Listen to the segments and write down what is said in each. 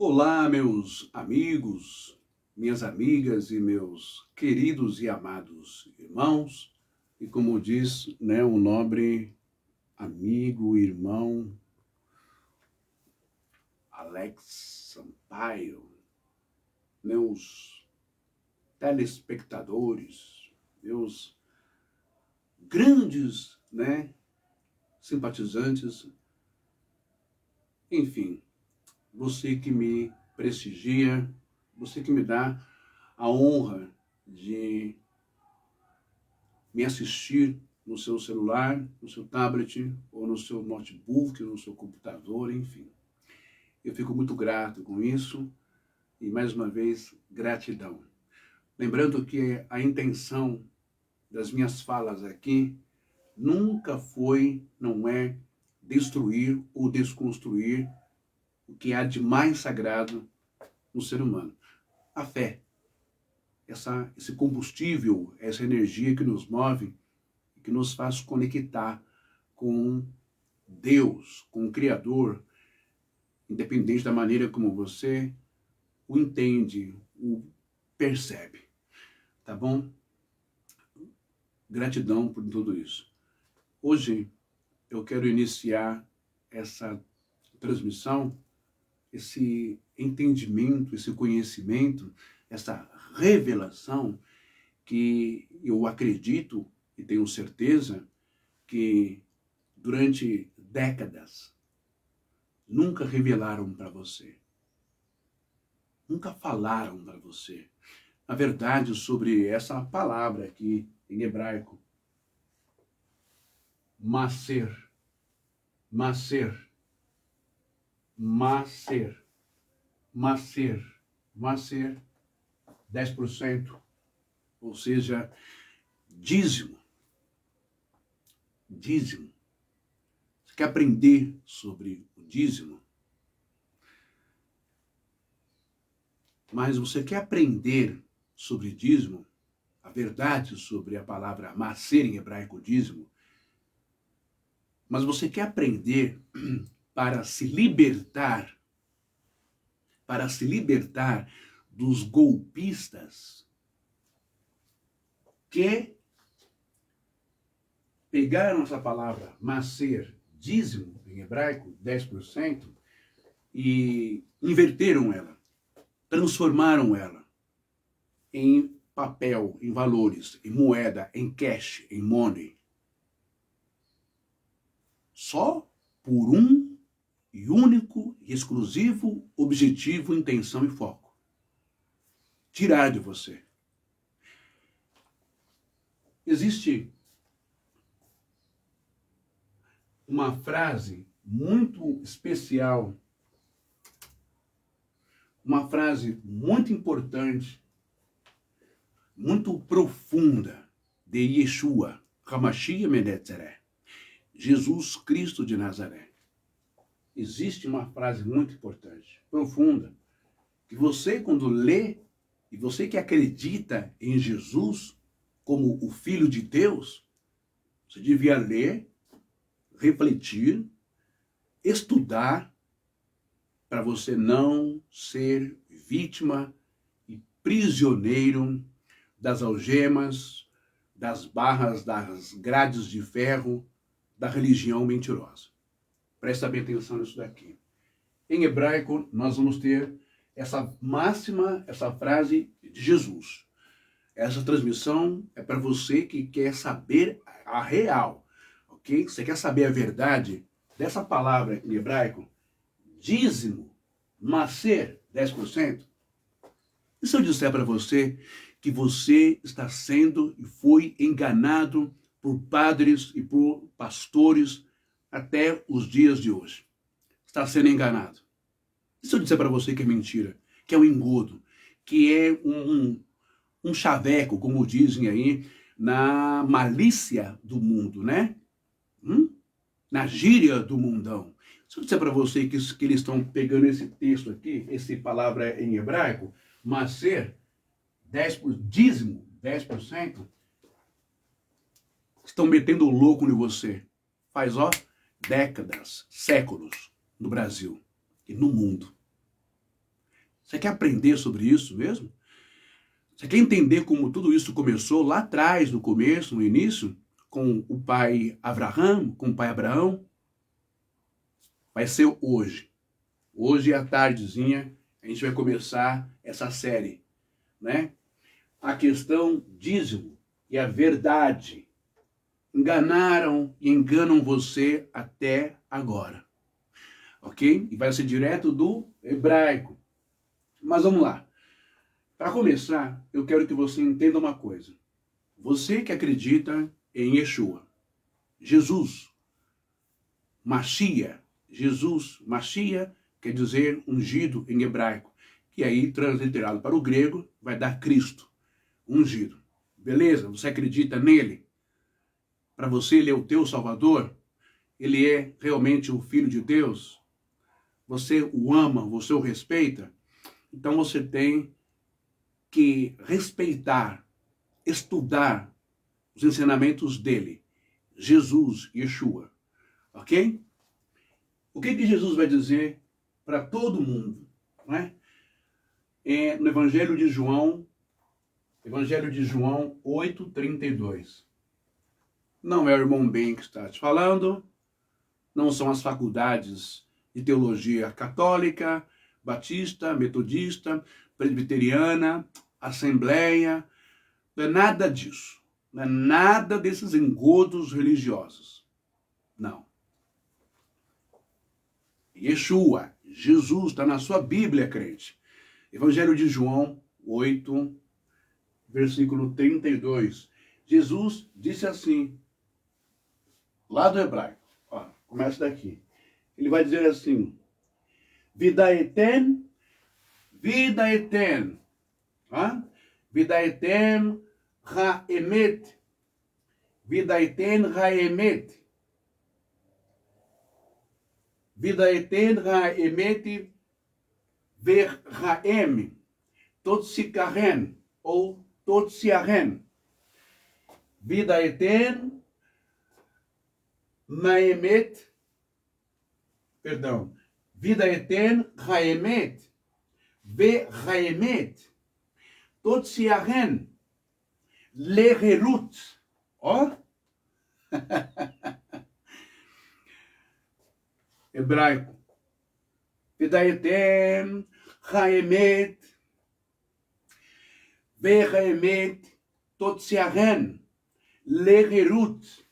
Olá, meus amigos, minhas amigas e meus queridos e amados irmãos. E como diz, o nobre amigo, irmão Alex Sampaio, meus telespectadores, meus grandes, simpatizantes, enfim, você que me prestigia, você que me dá a honra de me assistir no seu celular, no seu tablet, ou no seu notebook, no seu computador, enfim. Eu fico muito grato com isso e, mais uma vez, gratidão. Lembrando que a intenção das minhas falas aqui nunca foi, não é, destruir ou desconstruir o que há de mais sagrado no ser humano. A fé, esse combustível, essa energia que nos move, que nos faz conectar com Deus, com o Criador, independente da maneira como você o entende, o percebe. Tá bom? Gratidão por tudo isso. Hoje eu quero iniciar essa transmissão, esse entendimento, esse conhecimento, essa revelação que eu acredito e tenho certeza que durante décadas nunca revelaram para você, nunca falaram para você a verdade sobre essa palavra aqui em hebraico, maser, maser, maser, maser, maser, 10%, ou seja, dízimo. Dízimo. Você quer aprender sobre o dízimo? Mas você quer aprender sobre dízimo, a verdade sobre a palavra maser em hebraico, dízimo, mas você quer aprender para se libertar dos golpistas que pegaram essa palavra maser, dízimo em hebraico, 10%, e inverteram ela, transformaram ela em papel, em valores, em moeda, em cash, em money. Só por um e único e exclusivo objetivo, intenção e foco: tirar de você. Existe uma frase muito especial, uma frase muito importante, muito profunda de Yeshua, HaMashiach ben Nazaré, Jesus Cristo de Nazaré. Existe uma frase muito importante, profunda, que você, quando lê, e você que acredita em Jesus como o Filho de Deus, você devia ler, refletir, estudar, para você não ser vítima e prisioneiro das algemas, das barras, das grades de ferro, da religião mentirosa. Presta bem atenção nisso daqui. Em hebraico, nós vamos ter essa máxima, essa frase de Jesus. Essa transmissão é para você que quer saber a real, ok? Você quer saber a verdade dessa palavra em hebraico? Dízimo, maser, 10%. E se eu disser para você que você está sendo e foi enganado por padres e por pastores até os dias de hoje? Está sendo enganado. E se eu disser para você que é mentira, que é um engodo, que é um chaveco, como dizem aí, na malícia do mundo, né? Na gíria do mundão. Se eu disser para você que eles estão pegando esse texto aqui, essa palavra em hebraico, maser, dízimo, 10%, estão metendo o louco em você. Faz, décadas, séculos no Brasil e no mundo. Você quer aprender sobre isso mesmo? Você quer entender como tudo isso começou lá atrás, no começo, no início, com o pai Abraão, com o pai Abraão? Vai ser hoje. Hoje à tardezinha, a gente vai começar essa série, né? A questão dízimo e a verdade enganaram e enganam você até agora, ok? E vai ser direto do hebraico. Mas vamos lá. Para começar, eu quero que você entenda uma coisa. Você que acredita em Yeshua, Jesus, Mashiach, Jesus, Mashiach quer dizer ungido em hebraico, que aí transliterado para o grego vai dar Cristo, ungido. Beleza? Você acredita nele? Para você ele é o teu Salvador? Ele é realmente o Filho de Deus? Você o ama, você o respeita? Então você tem que respeitar, estudar os ensinamentos dele, Jesus, Yeshua, ok? O que Jesus vai dizer para todo mundo, não é? No Evangelho de João 8:32. Não é o irmão Ben que está te falando, não são as faculdades de teologia católica, batista, metodista, presbiteriana, assembleia, não é nada disso. Não é nada desses engodos religiosos. Não. Yeshua, Jesus, está na sua Bíblia, crente. Evangelho de João 8, versículo 32. Jesus disse assim, lá do hebraico, ó, começa daqui. Ele vai dizer assim, vida eterna, vida eterna, ha-emet, vida eterna, ha-emet, vida eterna, ha-emet, ver-ha-em, tot-se-karen, ou tot-se-aren, vida eterna, ma-emet, perdão, vida eterna, ha-emet, ve-ha-emet, tot-se-aren, lererut, ó, hebraico, vida eterna, ha-emet, ve-ha-emet, tot-se-aren, lererut.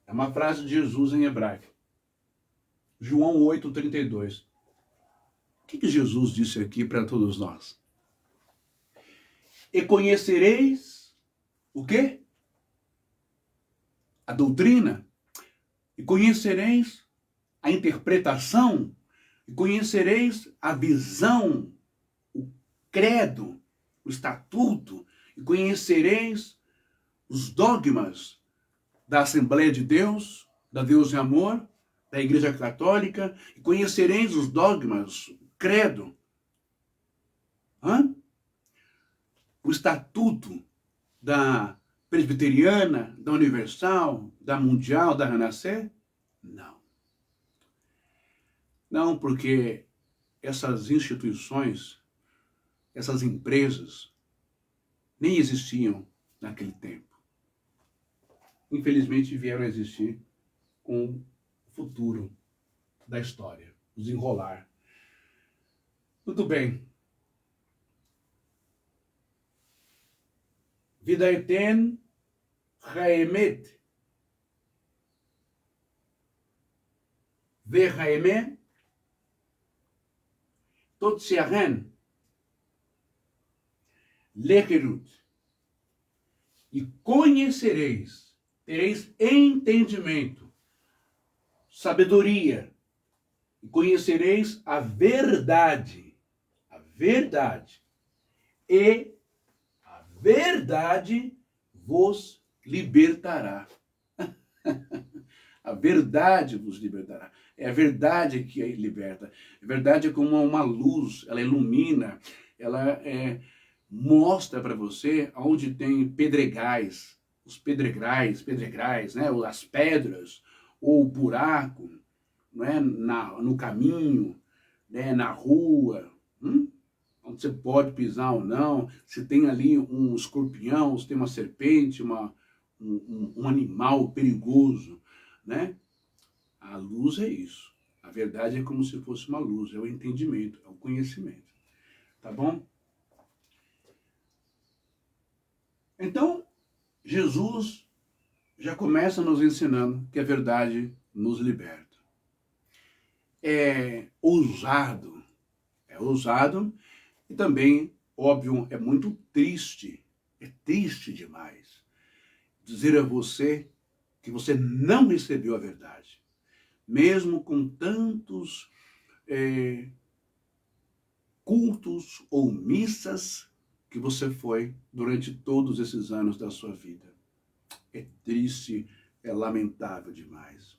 É uma frase de Jesus em hebraico. João 8:32. O que Jesus disse aqui para todos nós? E conhecereis o quê? A doutrina. E conhecereis a interpretação. E conhecereis a visão, o credo, o estatuto. E conhecereis os dogmas da Assembleia de Deus, da Deus em Amor, da Igreja Católica, e conhecereis os dogmas, o credo, o estatuto da Presbiteriana, da Universal, da Mundial, da Renascer? Não. Não, porque essas instituições, essas empresas, nem existiam naquele tempo. Infelizmente vieram a existir com o futuro da história, desenrolar. Muito bem. Vida eterna, ha-emet, ve-ha-emet, tot-se-aren, lererut. E conhecereis, tereis entendimento, sabedoria, e conhecereis a verdade, e a verdade vos libertará. A verdade vos libertará. É a verdade que liberta. A verdade é como uma luz, ela ilumina, ela mostra para você onde tem pedregais, os pedregais, né, as pedras, ou o buraco, não é, no caminho, né, na rua. onde você pode pisar ou não, se tem ali um escorpião, se tem uma serpente, um animal perigoso, né? A luz é isso. A verdade é como se fosse uma luz, é o entendimento, é o conhecimento. Tá bom? Então, Jesus já começa nos ensinando que a verdade nos liberta. É ousado e também, óbvio, é muito triste, é triste demais dizer a você que você não recebeu a verdade, mesmo com tantos cultos ou missas que você foi durante todos esses anos da sua vida. É triste, é lamentável demais.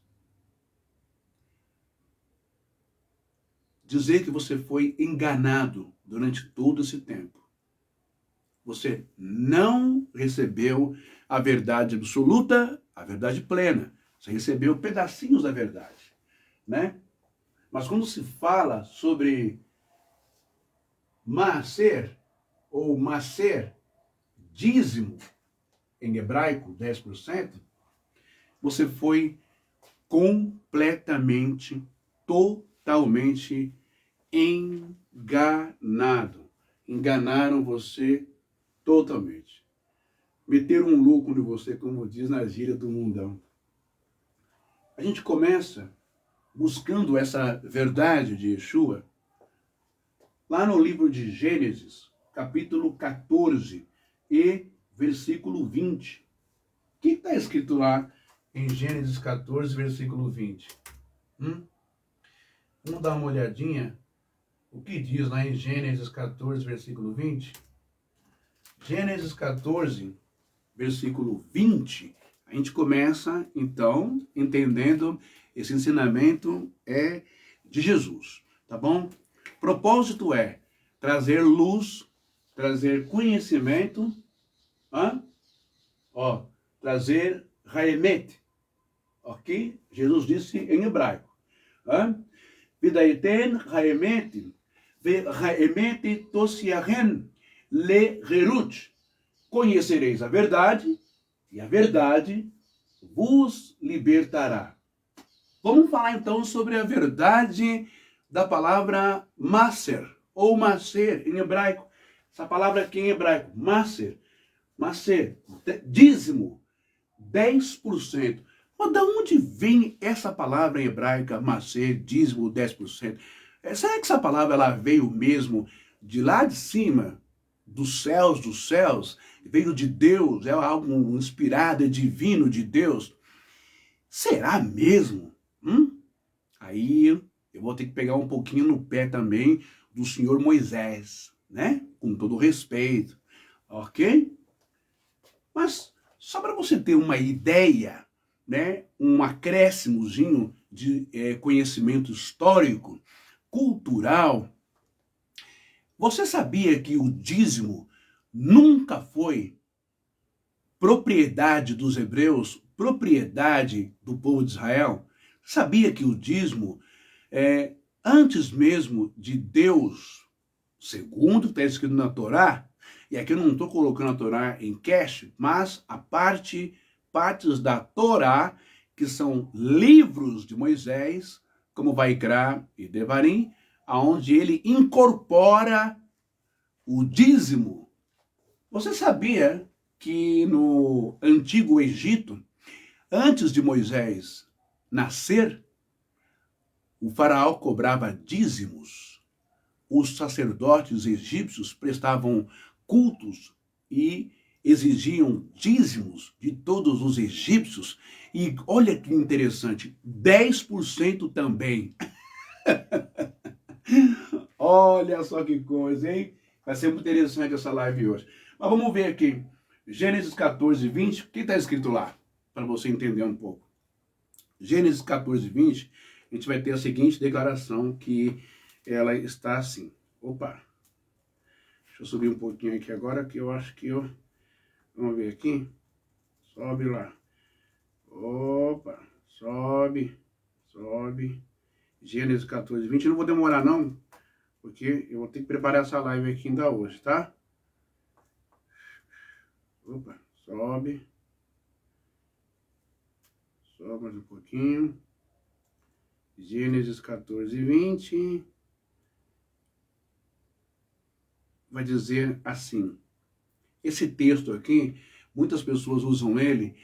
Dizer que você foi enganado durante todo esse tempo. Você não recebeu a verdade absoluta, a verdade plena. Você recebeu pedacinhos da verdade, né? Mas quando se fala sobre maaser, ou maser, dízimo, em hebraico, 10%, você foi completamente, totalmente enganado. Enganaram você totalmente. Meteram um louco em você, como diz na gíria do mundão. A gente começa buscando essa verdade de Yeshua lá no livro de Gênesis, capítulo 14 e versículo 20. O que está escrito lá em Gênesis 14, versículo 20? Vamos dar uma olhadinha o que diz lá em Gênesis 14, versículo 20? Gênesis 14, versículo 20, a gente começa, então, entendendo esse ensinamento é de Jesus, tá bom? O propósito é trazer luz, trazer conhecimento, trazer haemet, ok? Jesus disse em hebraico, Vidaiten haemet, ve-haemet tosiahen le-herut. Conhecereis a verdade, e a verdade vos libertará. Vamos falar então sobre a verdade da palavra maser, ou maser em hebraico. Essa palavra aqui em hebraico, maser, dízimo, 10%. Mas de onde vem essa palavra em hebraica, maser, dízimo, 10%? Será que essa palavra ela veio mesmo de lá de cima, dos céus, veio de Deus, é algo inspirado, é divino de Deus? Será mesmo? Aí eu vou ter que pegar um pouquinho no pé também do senhor Moisés, né? Com todo respeito, ok? Mas só para você ter uma ideia, né? Um acréscimozinho de conhecimento histórico, cultural. Você sabia que o dízimo nunca foi propriedade dos hebreus, propriedade do povo de Israel? Sabia que o dízimo, antes mesmo de Deus, segundo está escrito na Torá, e aqui eu não estou colocando a Torá em cash, mas a partes da Torá, que são livros de Moisés, como Vaikra e Devarim, aonde ele incorpora o dízimo. Você sabia que no Antigo Egito, antes de Moisés nascer, o faraó cobrava dízimos. Os sacerdotes egípcios prestavam cultos e exigiam dízimos de todos os egípcios. E olha que interessante, 10% também. Olha só que coisa, hein? Vai ser muito interessante essa live hoje. Mas vamos ver aqui. Gênesis 14, 20. O que está escrito lá? Para você entender um pouco. Gênesis 14, 20. A gente vai ter a seguinte declaração que ela está assim. Opa. Deixa eu subir um pouquinho aqui agora que eu acho que eu... Vamos ver aqui. Sobe lá. Opa. Sobe. Gênesis 14, 20. Eu não vou demorar não. porque eu vou ter que preparar essa live aqui ainda hoje, tá? Opa, sobe. Sobe mais um pouquinho. Gênesis 14:20. Vai dizer assim. Esse texto aqui, muitas pessoas usam ele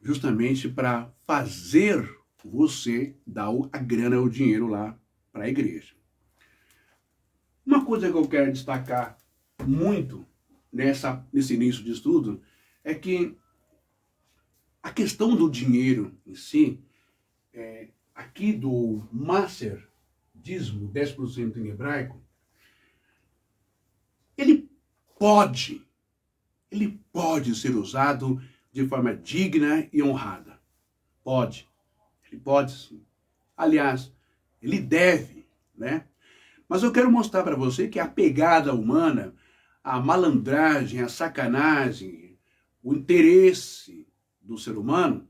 justamente para fazer você dar a grana, o dinheiro lá para a igreja. Uma coisa que eu quero destacar muito nesse início de estudo é que a questão do dinheiro em si, aqui do Maser, dízimo, 10% em hebraico, ele pode ser usado de forma digna e honrada. Pode. Ele pode sim. Aliás, ele deve, né? Mas eu quero mostrar para você que a pegada humana, a malandragem, a sacanagem, o interesse do ser humano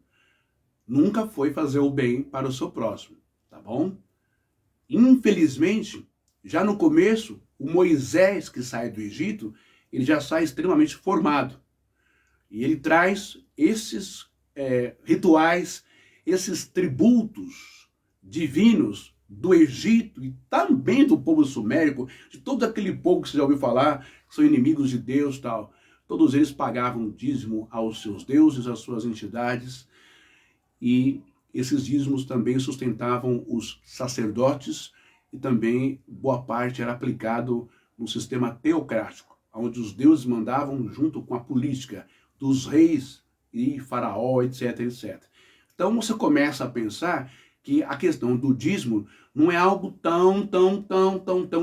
nunca foi fazer o bem para o seu próximo, tá bom? Infelizmente, já no começo, o Moisés que sai do Egito, ele já sai extremamente formado. E ele traz esses rituais, esses tributos divinos do Egito e também do povo sumérico, de todo aquele povo que você já ouviu falar, que são inimigos de Deus e tal. Todos eles pagavam dízimo aos seus deuses, às suas entidades, e esses dízimos também sustentavam os sacerdotes e também boa parte era aplicado no sistema teocrático, onde os deuses mandavam junto com a política dos reis e faraó, etc, etc. Então você começa a pensar que a questão do dízimo não é algo tão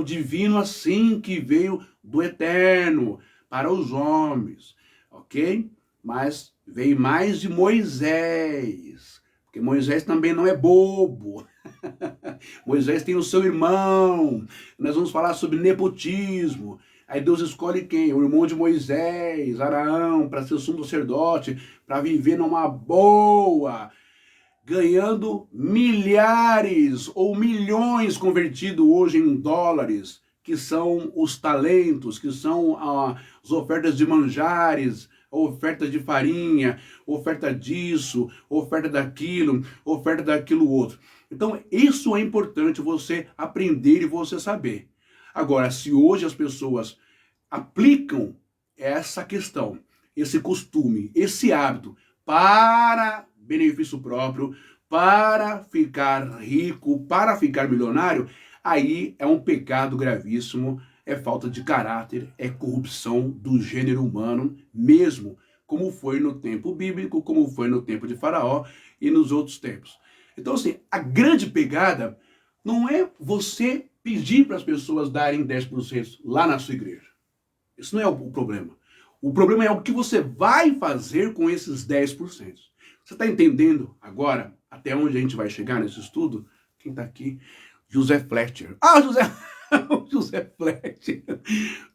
divino assim que veio do eterno para os homens, ok? Mas veio mais de Moisés, porque Moisés também não é bobo. Moisés tem o seu irmão. Nós vamos falar sobre nepotismo. Aí Deus escolhe quem? O irmão de Moisés, Arão, para ser o sumo sacerdote, para viver numa boa, ganhando milhares ou milhões convertidos hoje em dólares, que são os talentos, que são as ofertas de manjares, oferta de farinha, oferta disso, oferta daquilo outro. Então, isso é importante você aprender e você saber. Agora, se hoje as pessoas aplicam essa questão, esse costume, esse hábito para benefício próprio, para ficar rico, para ficar milionário, aí é um pecado gravíssimo, é falta de caráter, é corrupção do gênero humano mesmo, como foi no tempo bíblico, como foi no tempo de Faraó e nos outros tempos. Então, assim, a grande pegada não é você pedir para as pessoas darem 10% lá na sua igreja. Isso não é o problema. O problema é o que você vai fazer com esses 10%. Você está entendendo agora até onde a gente vai chegar nesse estudo? Quem está aqui? José Fletcher. Ah, José! José Fletcher.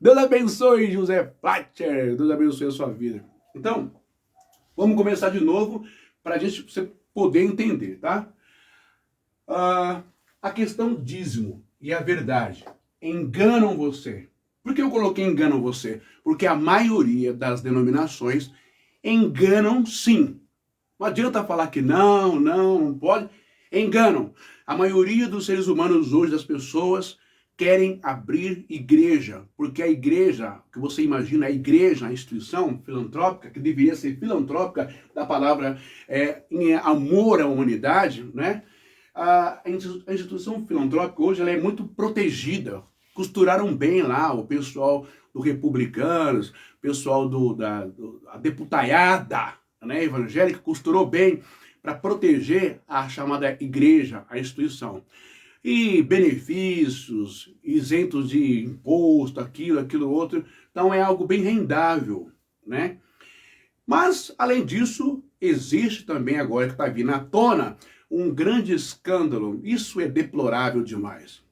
Deus abençoe, José Fletcher. Deus abençoe a sua vida. Então, vamos começar de novo para você poder entender, tá? A questão dízimo e a verdade enganam você. Por que eu coloquei enganam você? Porque a maioria das denominações enganam sim. Não adianta falar que não pode. Enganam. A maioria dos seres humanos hoje, das pessoas, querem abrir igreja. Porque a igreja, que você imagina, a igreja, a instituição filantrópica, que deveria ser filantrópica, da palavra em amor à humanidade, né? A instituição filantrópica hoje ela é muito protegida. Costuraram bem lá o pessoal do Republicanos, o pessoal a deputaiada, né, evangélica, costurou bem para proteger a chamada igreja, a instituição. E benefícios, isentos de imposto, aquilo outro. Então é algo bem rendável, né? Mas, além disso, existe também agora que está vindo à tona um grande escândalo. Isso é deplorável demais.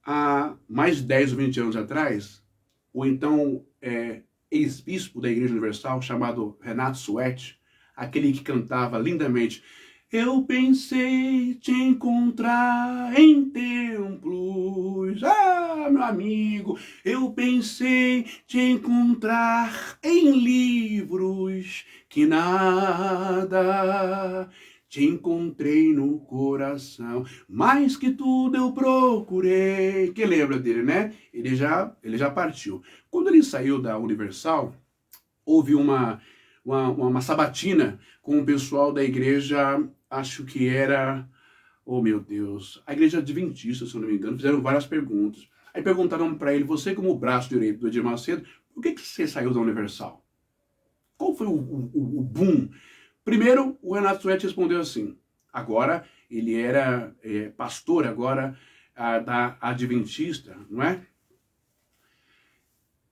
Há mais de 10 ou 20 anos atrás, o então ex-bispo da Igreja Universal, chamado Renato Suete, aquele que cantava lindamente Eu pensei te encontrar em templos. Ah, meu amigo, eu pensei te encontrar em livros que nada te encontrei no coração. Mais que tudo eu procurei. Que lembra dele, né? Ele já partiu. Quando ele saiu da Universal, houve uma sabatina com o pessoal da igreja, acho que era, oh meu Deus, a igreja adventista, se eu não me engano, fizeram várias perguntas. Aí perguntaram para ele, você como braço direito do Edir Macedo, por que você saiu da Universal? Qual foi o boom? Primeiro, o Renato Suete respondeu assim, agora ele era pastor agora da Adventista, não é?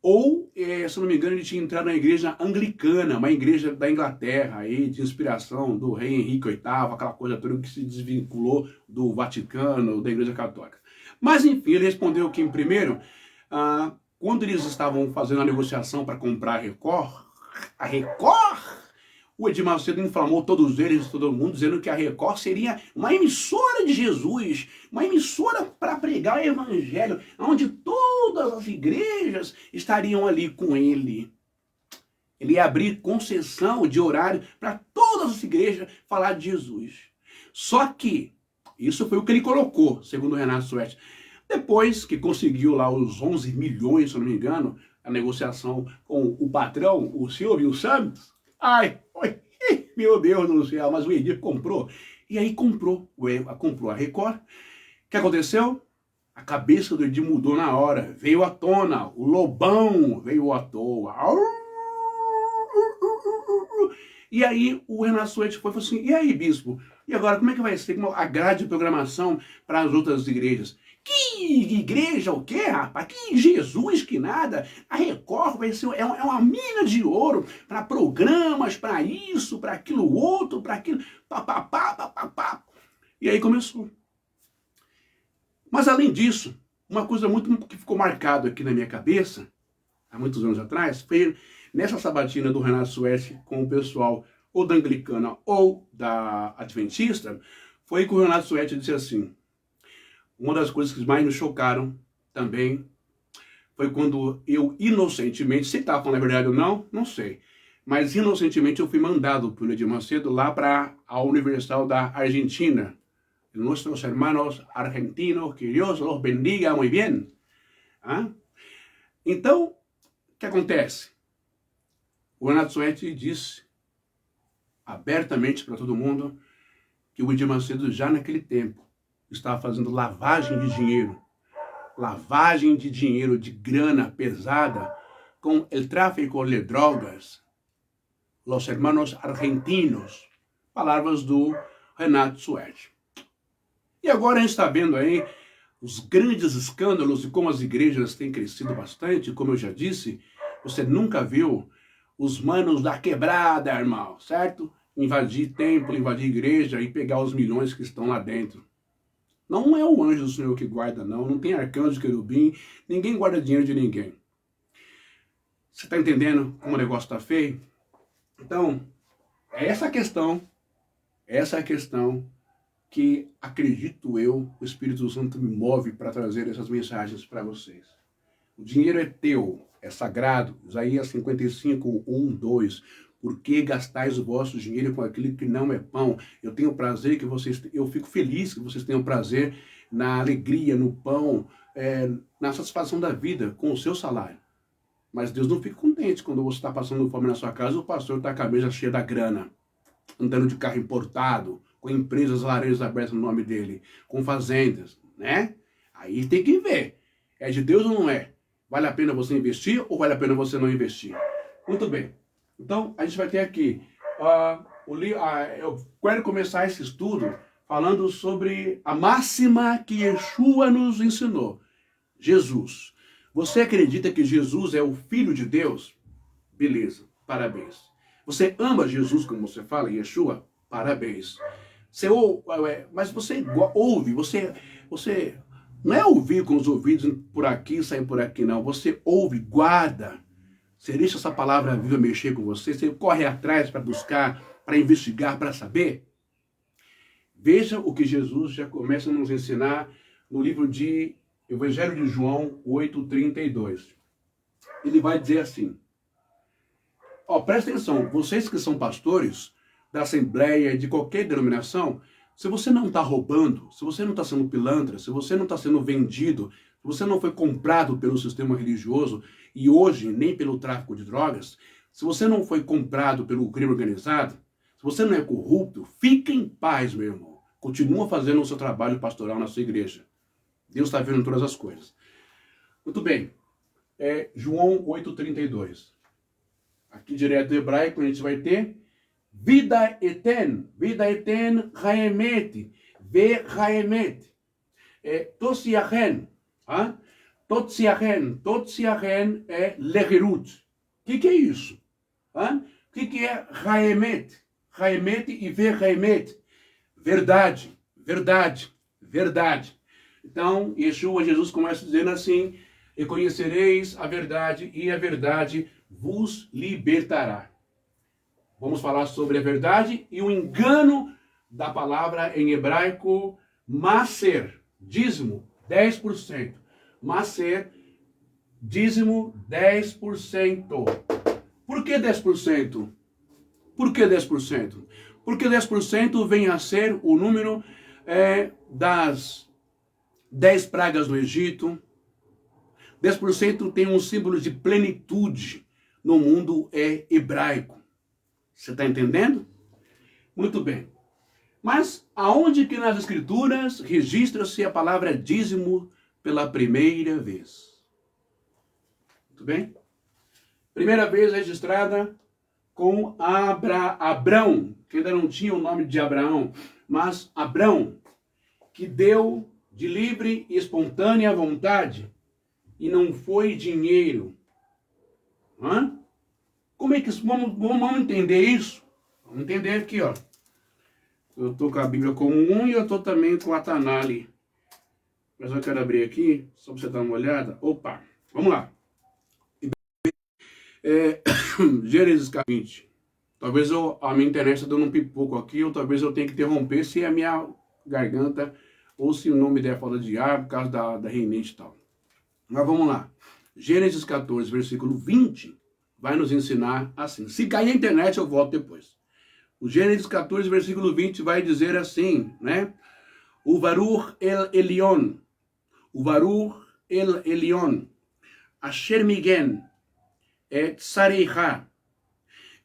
Ou, se eu não me engano, ele tinha entrado na igreja anglicana, uma igreja da Inglaterra, aí, de inspiração do rei Henrique VIII, aquela coisa toda que se desvinculou do Vaticano, da igreja católica. Mas, enfim, ele respondeu que, primeiro, quando eles estavam fazendo a negociação para comprar a Record, o Edir Macedo inflamou todos eles, todo mundo, dizendo que a Record seria uma emissora de Jesus, uma emissora para pregar o evangelho, onde todas as igrejas estariam ali com ele. Ele ia abrir concessão de horário para todas as igrejas falar de Jesus. Só que, isso foi o que ele colocou, segundo o Renato Suete. Depois que conseguiu lá os 11 milhões, se eu não me engano, a negociação com o patrão, o Silvio Santos, meu Deus do céu, mas o Edir comprou. E aí comprou a Record. O que aconteceu? A cabeça do Edir mudou na hora. Veio à tona. O lobão veio à toa. E aí o Renato Suete foi e falou assim, e aí, bispo? E agora, como é que vai ser a grade de programação para as outras igrejas? Que igreja o quê, rapaz? Que Jesus, que nada. A Record vai ser uma mina de ouro para programas, para isso, para aquilo outro, para aquilo, papapá. E aí começou. Mas além disso, uma coisa muito que ficou marcado aqui na minha cabeça, há muitos anos atrás, foi nessa sabatina do Renato Suete com o pessoal ou da Anglicana ou da Adventista, foi que o Renato Suete disse assim, uma das coisas que mais me chocaram também foi quando eu inocentemente, se estava falando a verdade ou não, não sei, mas inocentemente eu fui mandado pelo Edir Macedo lá para a Universal da Argentina. Nuestros hermanos argentinos, que Dios los bendiga muy bien. Então, o que acontece? O Renato Suete disse abertamente para todo mundo que o Edir Macedo já naquele tempo estava fazendo lavagem de dinheiro, de grana pesada, com o tráfico de drogas, los hermanos argentinos, palavras do Renato Suete. E agora a gente está vendo aí os grandes escândalos e como as igrejas têm crescido bastante, como eu já disse, você nunca viu os manos da quebrada, irmão, certo? Invadir templo, invadir igreja e pegar os milhões que estão lá dentro. Não é o anjo do Senhor que guarda, não tem arcanjo, querubim, ninguém guarda dinheiro de ninguém. Você está entendendo como o negócio está feio? Então, essa é a questão que, acredito eu, o Espírito Santo me move para trazer essas mensagens para vocês. O dinheiro é teu, é sagrado. Isaías 55, 1, 2. Por que gastais o vosso dinheiro com aquilo que não é pão? Eu tenho prazer que vocês, eu fico feliz que vocês tenham prazer na alegria, no pão, na satisfação da vida com o seu salário. Mas Deus não fica contente quando você está passando fome na sua casa, o pastor está com a cabeça cheia da grana, andando de carro importado, com empresas laranjas abertas no nome dele, com fazendas, né? Aí tem que ver. É de Deus ou não é? Vale a pena você investir ou vale a pena você não investir? Muito bem. Então, a gente vai ter aqui, eu quero começar esse estudo falando sobre a máxima que Yeshua nos ensinou. Jesus. Você acredita que Jesus é o Filho de Deus? Beleza, parabéns. Você ama Jesus, como você fala, Yeshua? Parabéns. Mas você ouve, você não é ouvir com os ouvidos por aqui e sair por aqui, não. Você ouve, guarda. Você deixa essa palavra viva mexer com você, você corre atrás para buscar, para investigar, para saber. Veja o que Jesus já começa a nos ensinar no livro de Evangelho de João 8:32. Ele vai dizer assim, presta atenção, vocês que são pastores da Assembleia, de qualquer denominação, se você não está roubando, se você não está sendo pilantra, se você não está sendo vendido, se você não foi comprado pelo sistema religioso e hoje nem pelo tráfico de drogas, se você não foi comprado pelo crime organizado, se você não é corrupto, fique em paz, meu irmão. Continua fazendo o seu trabalho pastoral na sua igreja. Deus está vendo todas as coisas. Muito bem. João 8:32. Aqui direto do hebraico a gente vai ter vida eten haemet, ve haemet. Tosiachen. Tosiachen é legerut. O que é isso? O que é haemet? Haemet e ve haemet. Verdade, verdade, verdade. Então, Jesus começa dizendo assim, e conhecereis a verdade, e a verdade vos libertará. Vamos falar sobre a verdade e o engano da palavra em hebraico, maser, dízimo, 10%. Maser, dízimo, 10%. Por que 10%? Por que 10%? Porque 10% vem a ser o número das 10 pragas no Egito. 10% tem um símbolo de plenitude no mundo hebraico. Você está entendendo? Muito bem. Mas aonde que nas Escrituras registra-se a palavra dízimo pela primeira vez? Muito bem? Primeira vez registrada com Abrão, que ainda não tinha o nome de Abraão, mas Abrão, que deu de livre e espontânea vontade, e não foi dinheiro. Como é que isso? Vamos entender isso? Vamos entender aqui, ó. Eu estou com a Bíblia comum e eu estou também com a Tanali. Mas eu quero abrir aqui, só para você dar uma olhada. Opa, vamos lá. Gênesis 20. Talvez a minha internet está dando um pipoco aqui, ou talvez eu tenha que interromper se a minha garganta, ou se o nome der falta de ar, por causa da rinite e tal. Mas vamos lá. Gênesis 14, versículo 20, vai nos ensinar assim. Se cair a internet, eu volto depois. O Gênesis 14, versículo 20 vai dizer assim, né? O Baruch el Elion, Asher Migen, Tsareicha,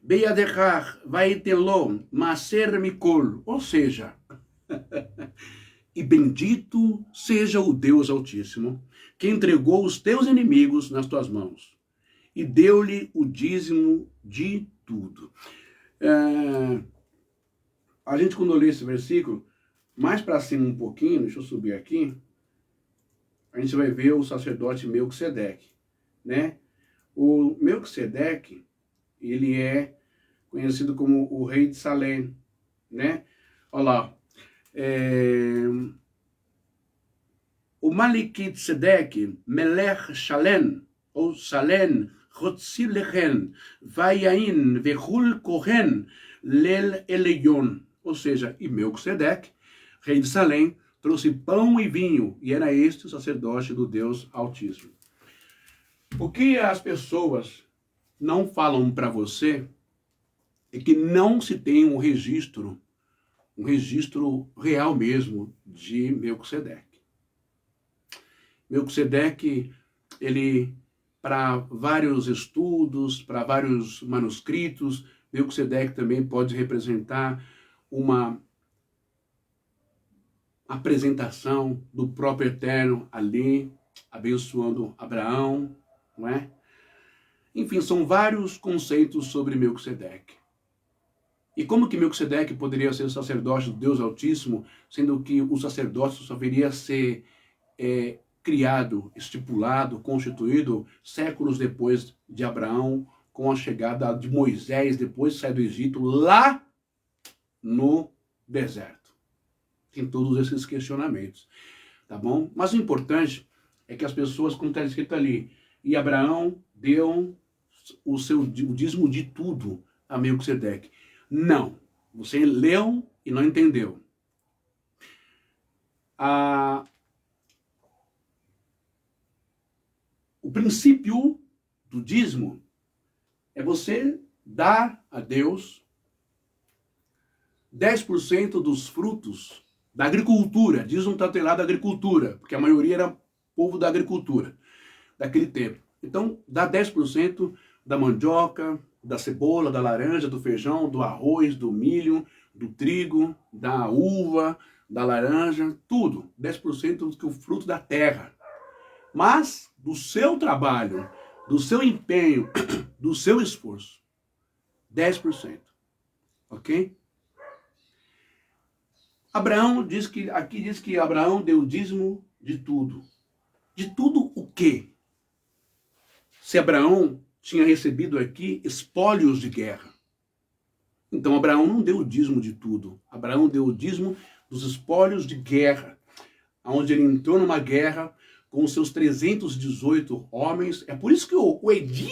Beyadechach, Vaitelo, Maser Mikol. Ou seja, e bendito seja o Deus Altíssimo, que entregou os teus inimigos nas tuas mãos, e deu-lhe o dízimo de tudo. A gente, quando lê esse versículo, mais para cima um pouquinho, deixa eu subir aqui, a gente vai ver o sacerdote Melquisedeque, né? O Melquisedeque, ele é conhecido como o rei de Salém, né? Olha lá. O Malkitzedek, Melech Shalem, ou Salem, Chotzi Lechen, Vayain, Vechul Kohen, Lel Elion. Ou seja, e Melquisedeque, rei de Salém, trouxe pão e vinho, e era este o sacerdote do Deus Altíssimo. O que as pessoas não falam para você é que não se tem um registro real mesmo de Melquisedeque. Melquisedeque, ele, para vários estudos, para vários manuscritos, Melquisedeque também pode representar uma apresentação do próprio Eterno ali, abençoando Abraão, não é? Enfim, são vários conceitos sobre Melquisedeque. E como que Melquisedeque poderia ser sacerdote do Deus Altíssimo, sendo que o sacerdócio só viria a ser criado, estipulado, constituído séculos depois de Abraão, com a chegada de Moisés, depois de sair do Egito, lá no deserto. Tem todos esses questionamentos, tá bom? Mas o importante é que as pessoas, como está escrito ali, e Abraão deu o dízimo de tudo a Melquisedeque. Não, você leu e não entendeu. O princípio do dízimo é você dar a Deus 10% dos frutos da agricultura. Dízimo está atrelado à agricultura, porque a maioria era povo da agricultura daquele tempo. Então, dá 10% da mandioca, da cebola, da laranja, do feijão, do arroz, do milho, do trigo, da uva, da laranja, tudo. 10% do que o fruto da terra. Mas do seu trabalho, do seu empenho, do seu esforço. 10%. Ok? Abraão diz que, aqui diz que Abraão deu o dízimo de tudo. De tudo o quê? Se Abraão tinha recebido aqui espólios de guerra. Então Abraão não deu o dízimo de tudo. Abraão deu o dízimo dos espólios de guerra, onde ele entrou numa guerra com os seus 318 homens. É por isso que o Edir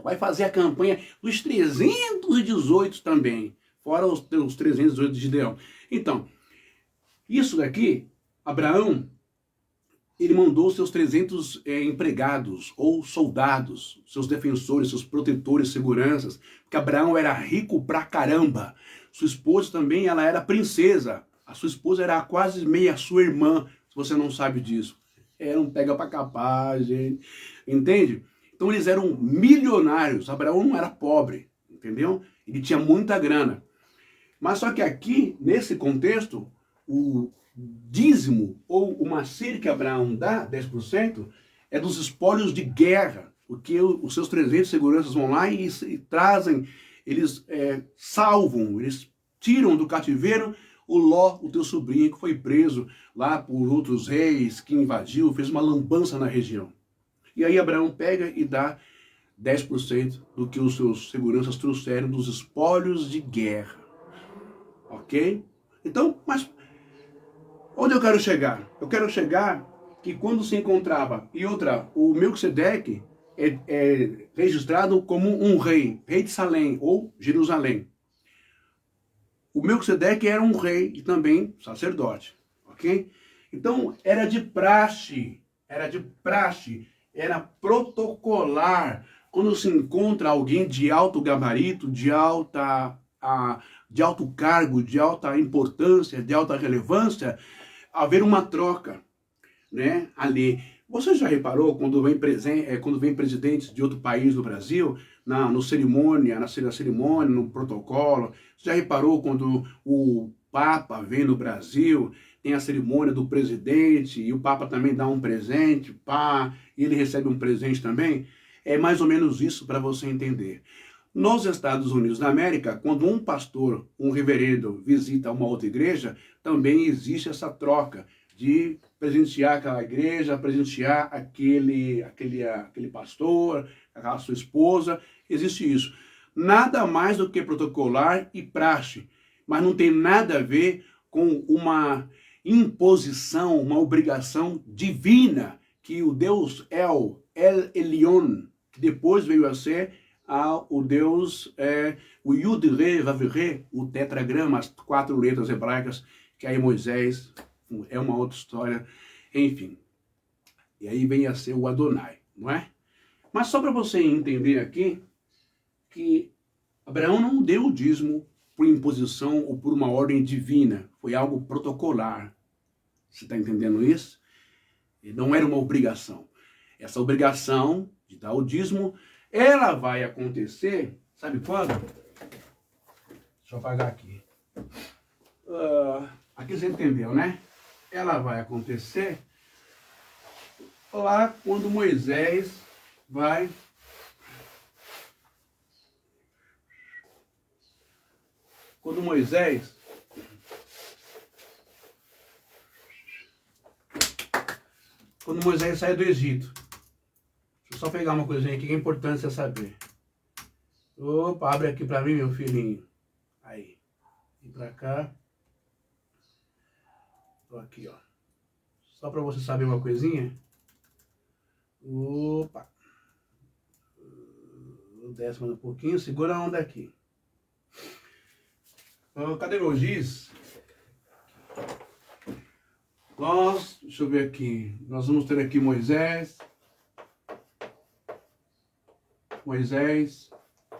vai fazer a campanha dos 318 também, fora os 318 de Gideão. Então, isso daqui, Abraão, ele mandou seus 300 empregados ou soldados, seus defensores, seus protetores, seguranças, porque Abraão era rico pra caramba. Sua esposa também, ela era princesa. A sua esposa era quase meia sua irmã, se você não sabe disso. Era um pega pra capar, gente. Entende? Então eles eram milionários. Abraão não era pobre, entendeu? Ele tinha muita grana. Mas só que aqui, nesse contexto, o dízimo, ou o macer que Abraão dá, 10%, é dos espólios de guerra, porque os seus 300 seguranças vão lá e trazem, eles salvam, eles tiram do cativeiro o Ló, o teu sobrinho, que foi preso lá por outros reis, que invadiu, fez uma lambança na região. E aí Abraão pega e dá 10% do que os seus seguranças trouxeram dos espólios de guerra. Ok? Então, mas onde eu quero chegar? Eu quero chegar que quando se encontrava, e outra, o Melquisedeque é registrado como um rei, rei de Salém ou Jerusalém. O Melquisedeque era um rei e também sacerdote, ok? Então era de praxe, era protocolar. Quando se encontra alguém de alto gabarito, de alto cargo, de alta importância, de alta relevância, haver uma troca, né, ali. Você já reparou quando vem presidentes de outro país no Brasil, na cerimônia, no protocolo? Você já reparou quando o Papa vem no Brasil, tem a cerimônia do presidente e o Papa também dá um presente, pá, e ele recebe um presente também? É mais ou menos isso para você entender. Nos Estados Unidos da América, quando um pastor, um reverendo, visita uma outra igreja, também existe essa troca de presentear aquela igreja, presentear aquele pastor, a sua esposa. Existe isso. Nada mais do que protocolar e praxe, mas não tem nada a ver com uma imposição, uma obrigação divina que o Deus El Elyon, que depois veio a ser o Deus, o Yud Re Vav Re, o tetragrama, as 4 letras hebraicas, que aí Moisés, é uma outra história, enfim. E aí vem a ser o Adonai, não é? Mas só para você entender aqui, que Abraão não deu o dízimo por imposição ou por uma ordem divina, foi algo protocolar. Você está entendendo isso? E não era uma obrigação. Essa obrigação de dar o dízimo, ela vai acontecer, sabe quando? Deixa eu apagar aqui. Aqui você entendeu, né? Ela vai acontecer lá quando Moisés vai sai do Egito. Deixa eu só pegar uma coisinha aqui que é importante você saber. Opa, abre aqui pra mim, meu filhinho. Aí. E pra cá. Tô aqui, ó. Só pra você saber uma coisinha. Opa. Desce mais um pouquinho. Segura a onda aqui. Cadê meu giz? Deixa eu ver aqui, nós vamos ter aqui Moisés,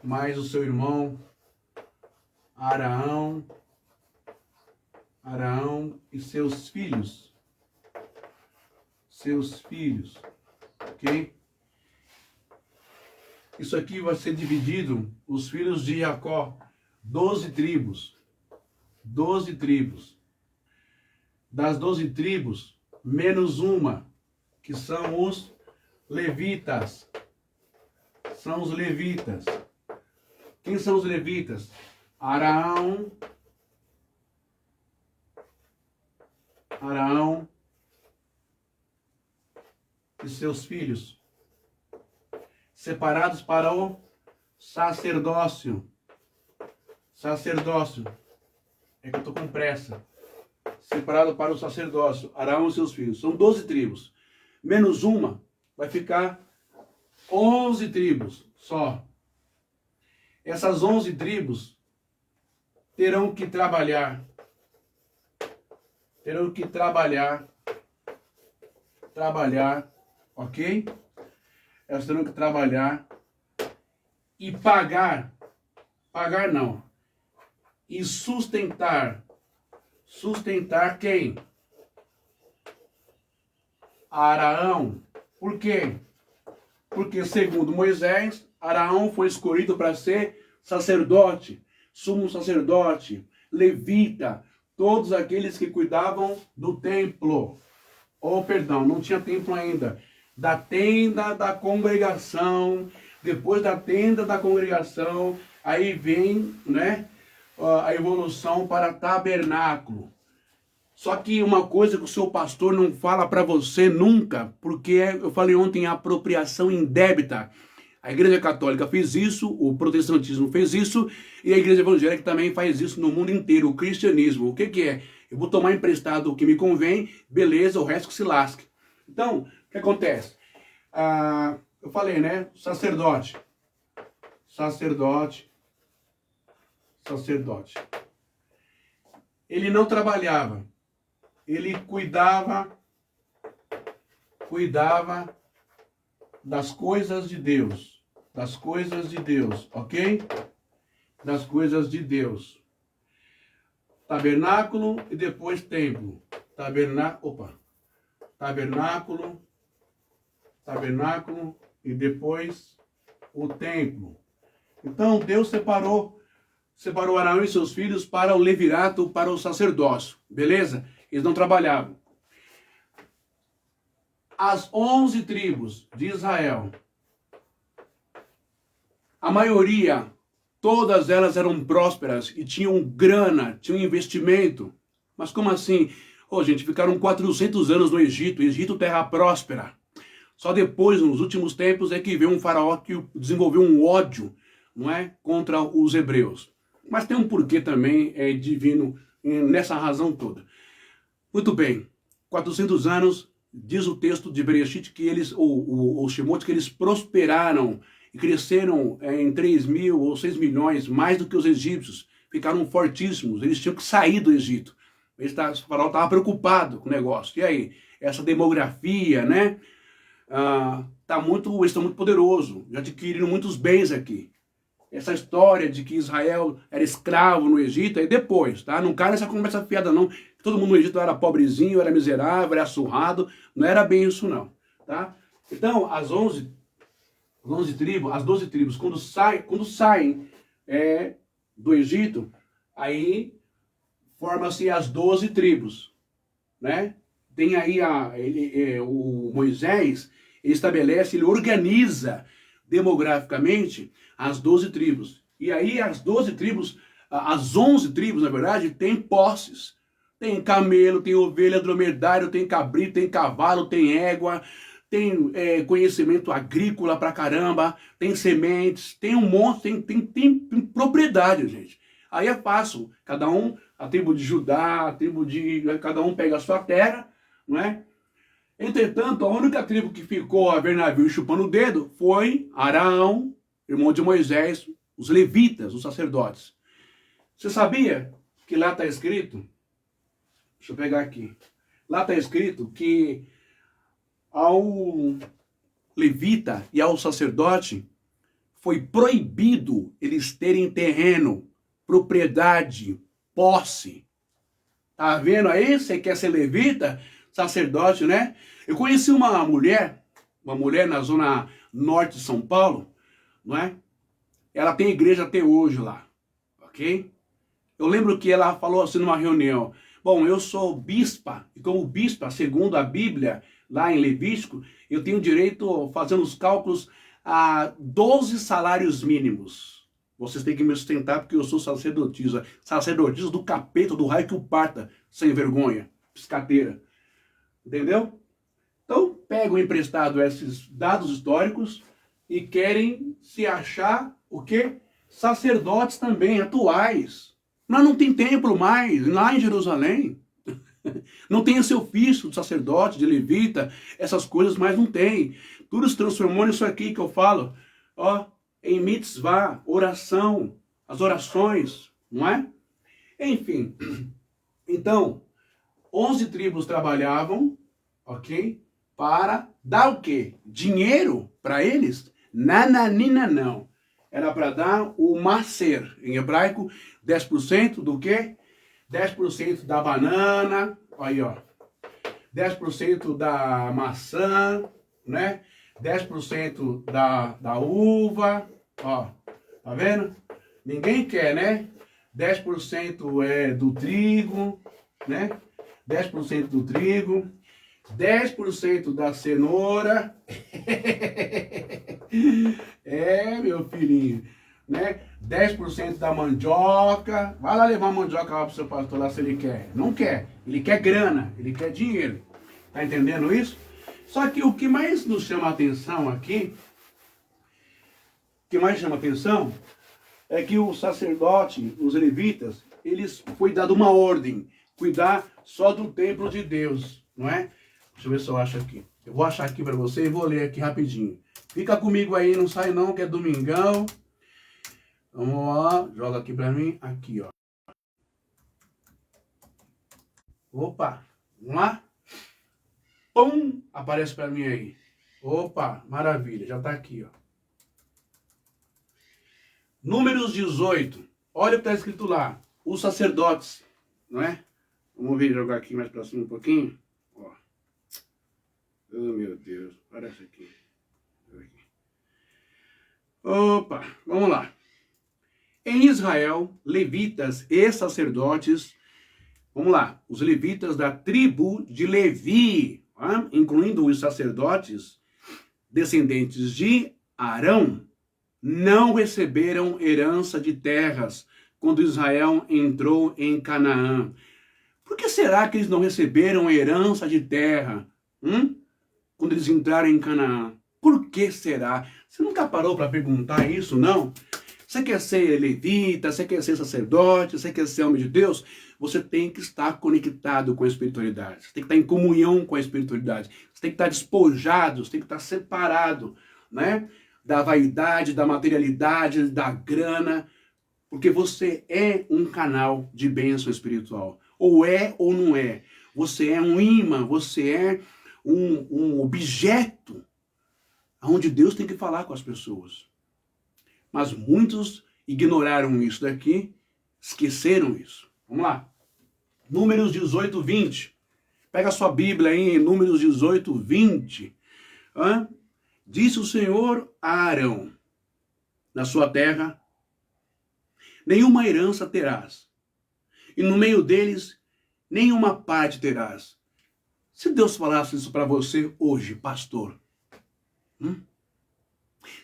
mais o seu irmão Arão e seus filhos, ok? Isso aqui vai ser dividido, os filhos de Jacó, 12 tribos, 12 tribos. Das 12 tribos, menos uma, que são os levitas. São os levitas. Quem são os levitas? Arão e seus filhos, separados para o sacerdócio. É que eu estou com pressa. Separado para o sacerdócio, Arão e seus filhos. São 12 tribos. Menos uma, vai ficar 11 tribos só. Essas 11 tribos terão que trabalhar. Ok? Elas terão que trabalhar e pagar não, e sustentar quem? Arão. Por quê? Porque segundo Moisés, Arão foi escolhido para ser sacerdote, sumo sacerdote, levita, todos aqueles que cuidavam do templo. Perdão, não tinha templo ainda. Da tenda da congregação. Depois da tenda da congregação, aí vem, né, a evolução para tabernáculo. Só que uma coisa que o seu pastor não fala para você nunca, porque eu falei ontem, apropriação indébita. A Igreja Católica fez isso, o protestantismo fez isso, e a Igreja Evangélica também faz isso no mundo inteiro, o cristianismo. O que é? Eu vou tomar emprestado o que me convém, beleza, o resto que se lasque. Então, o que acontece? Eu falei, né? Sacerdote. Ele não trabalhava. Ele cuidava das coisas de Deus. Ok? Das coisas de Deus. Tabernáculo e depois templo. Tabernáculo e depois o templo. Então Deus separou Arão e seus filhos para o levirato, para o sacerdócio. Beleza? Eles não trabalhavam. As 11 tribos de Israel, a maioria, todas elas eram prósperas e tinham grana, tinham investimento. Mas como assim? Gente, ficaram 400 anos no Egito, terra próspera. Só depois, nos últimos tempos, é que veio um faraó que desenvolveu um ódio, não é, contra os hebreus. Mas tem um porquê também divino nessa razão toda. Muito bem, 400 anos, diz o texto de Bereshit que eles, ou Shemot, que eles prosperaram e cresceram em 3 mil ou 6 milhões, mais do que os egípcios. Ficaram fortíssimos, eles tinham que sair do Egito. O faraó estava preocupado com o negócio. E aí, essa demografia, né? Eles estão muito poderosos, já adquiriram muitos bens aqui. Essa história de que Israel era escravo no Egito é depois, tá? Não cai nessa conversa fiada não. Todo mundo no Egito era pobrezinho, era miserável, era surrado. Não era bem isso não, tá? Então, as 11 tribos, as 12 tribos, quando saem do Egito, aí forma-se as 12 tribos, né? Tem aí o Moisés, ele estabelece, ele organiza demograficamente as 12 tribos. E aí as 12 tribos, as 11 tribos, na verdade, têm posses. Tem camelo, tem ovelha, dromedário, tem cabrito, tem cavalo, tem égua, tem conhecimento agrícola pra caramba, tem sementes, tem um monte, tem propriedade, gente. Aí é fácil, cada um, a tribo de Judá, cada um pega a sua terra, não é? Entretanto, a única tribo que ficou a ver navio chupando o dedo foi Arão, irmão de Moisés, os levitas, os sacerdotes. Você sabia que lá está escrito? Deixa eu pegar aqui. Lá está escrito que ao levita e ao sacerdote foi proibido eles terem terreno, propriedade, posse. Tá vendo aí? Você quer ser levita, sacerdote, né? Eu conheci uma mulher na zona norte de São Paulo, não é? Ela tem igreja até hoje lá, ok? Eu lembro que ela falou assim numa reunião: bom, eu sou bispa, e como bispa, segundo a Bíblia, lá em Levítico, eu tenho direito, fazendo os cálculos, a 12 salários mínimos. Vocês têm que me sustentar porque eu sou sacerdotisa. Sacerdotisa do capeta, do raio que o parta, sem vergonha, piscateira. Entendeu? Então, pegam emprestado esses dados históricos e querem se achar, o quê? Sacerdotes também, atuais. Mas não tem templo mais, lá em Jerusalém. Não tem esse ofício de sacerdote, de levita, essas coisas, mas não tem. Tudo se transformou nisso aqui que eu falo, ó, em mitzvah, oração, as orações, não é? Enfim, então, 11 tribos trabalhavam, ok? Para dar o quê? Dinheiro para eles? Nananina não. Era para dar o maser, em hebraico, 10% do quê? 10% da banana, aí ó, 10% da maçã, né? 10% da uva, ó, tá vendo? Ninguém quer, né? 10% é do trigo, né? 10% do trigo, 10% da cenoura. É, meu filhinho, né? 10% da mandioca. Vai lá levar a mandioca lá pro seu pastor lá se ele quer. Não quer. Ele quer grana, ele quer dinheiro. Tá entendendo isso? Só que o que mais nos chama a atenção aqui, o que mais chama a atenção é que o sacerdote, os levitas, eles foi dado uma ordem, cuidar só do templo de Deus, não é? Deixa eu ver se eu acho aqui. Eu vou achar aqui para você e vou ler aqui rapidinho. Fica comigo aí, não sai não, que é domingão. Vamos lá, joga aqui para mim, aqui ó. Opa, vamos lá? Pum, aparece para mim aí. Opa, maravilha, já está aqui ó. Números 18, olha o que está escrito lá. Os sacerdotes, não é? Vamos ver, jogar aqui mais para cima um pouquinho. Ó. Oh, meu Deus, parece aqui. Opa, vamos lá. Em Israel, levitas e sacerdotes, vamos lá, os levitas da tribo de Levi, incluindo os sacerdotes descendentes de Arão, não receberam herança de terras quando Israel entrou em Canaã. Por que será que eles não receberam herança de terra quando eles entraram em Canaã? Por que será? Você nunca parou para perguntar isso, não? Você quer ser levita, você quer ser sacerdote, você quer ser homem de Deus? Você tem que estar conectado com a espiritualidade. Você tem que estar em comunhão com a espiritualidade. Você tem que estar despojado, você tem que estar separado, né? Da vaidade, da materialidade, da grana. Porque você é um canal de bênção espiritual. Ou é ou não é. Você é um imã, você é um objeto onde Deus tem que falar com as pessoas. Mas muitos ignoraram isso daqui, esqueceram isso. Vamos lá. Números 18, 20. Pega a sua Bíblia aí em Números 18, 20. Disse o Senhor a Arão: na sua terra, nenhuma herança terás, e no meio deles, nenhuma parte terás. Se Deus falasse isso para você hoje, pastor,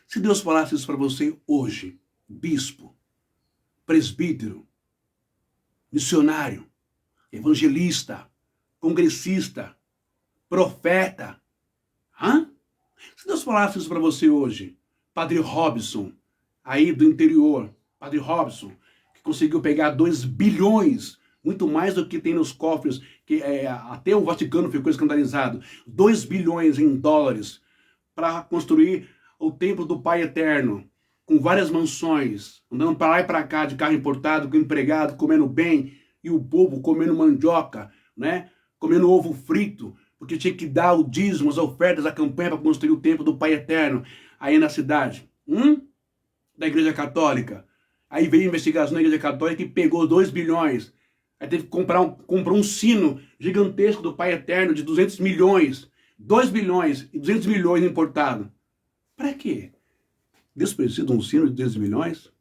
se Deus falasse isso para você hoje, bispo, presbítero, missionário, evangelista, congressista, profeta, se Deus falasse isso para você hoje, Padre Robson, aí do interior, Padre Robson, que conseguiu pegar 2 bilhões, muito mais do que tem nos cofres, que até o Vaticano ficou escandalizado, 2 bilhões em dólares para construir o templo do Pai Eterno, com várias mansões, andando para lá e para cá de carro importado, com empregado, comendo bem, e o povo comendo mandioca, né? comendo ovo frito, porque tinha que dar o dízimo, as ofertas, a campanha para construir o templo do Pai Eterno, aí na cidade, da Igreja Católica. Aí veio a investigação da Igreja Católica e pegou 2 bilhões. Aí teve que comprou um sino gigantesco do Pai Eterno de 200 milhões. 2 bilhões e 200 milhões importado. Para quê? Deus precisa de um sino de 200 milhões?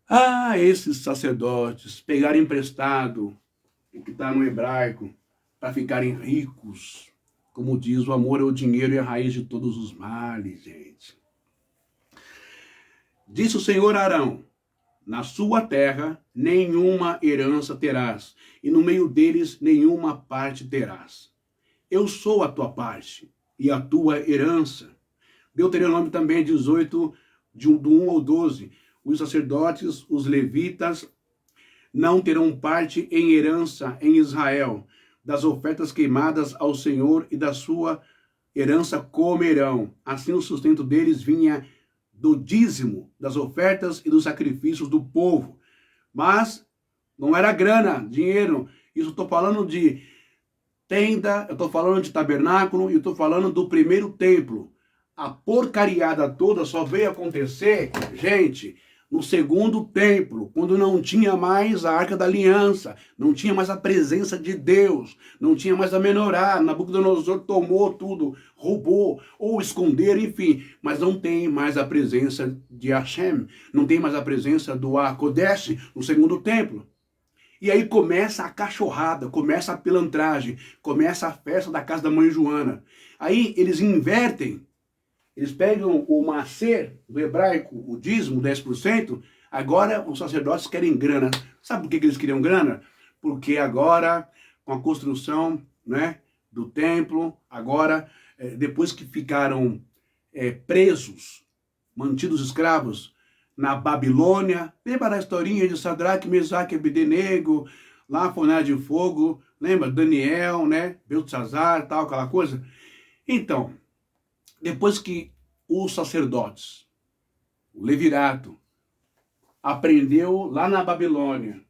Ah, esses sacerdotes pegaram emprestado o que está no hebraico para ficarem ricos. Como diz, o amor é o dinheiro e a raiz de todos os males, gente. Disse o Senhor a Arão: na sua terra nenhuma herança terás, e no meio deles nenhuma parte terás. Eu sou a tua parte e a tua herança. Deuteronômio também 18, do 1 ao 12. Os sacerdotes, os levitas, não terão parte em herança em Israel. Das ofertas queimadas ao Senhor e da sua herança comerão. Assim o sustento deles vinha do dízimo, das ofertas e dos sacrifícios do povo. Mas não era grana, dinheiro. Isso eu estou falando de tenda, eu estou falando de tabernáculo e eu estou falando do primeiro templo. A porcariada toda só veio acontecer, gente, no segundo templo, quando não tinha mais a Arca da Aliança, não tinha mais a presença de Deus, não tinha mais a menorá. Nabucodonosor tomou tudo, roubou, ou esconderam, enfim, mas não tem mais a presença de Hashem, não tem mais a presença do Akodesh no segundo templo. E aí começa a cachorrada, começa a pilantragem, começa a festa da casa da mãe Joana. Aí eles invertem. Eles pegam o macer do hebraico, o dízimo, 10%, agora os sacerdotes querem grana. Sabe por que eles queriam grana? Porque agora, com a construção, né, do templo, agora, depois que ficaram presos, mantidos escravos na Babilônia, lembra da historinha de Sadraque, Mesaque e Abdenego, lá a fornalha de fogo, lembra? Daniel, né, Beltzazar, tal, aquela coisa? Então, depois que os sacerdotes, o levirato, aprendeu lá na Babilônia,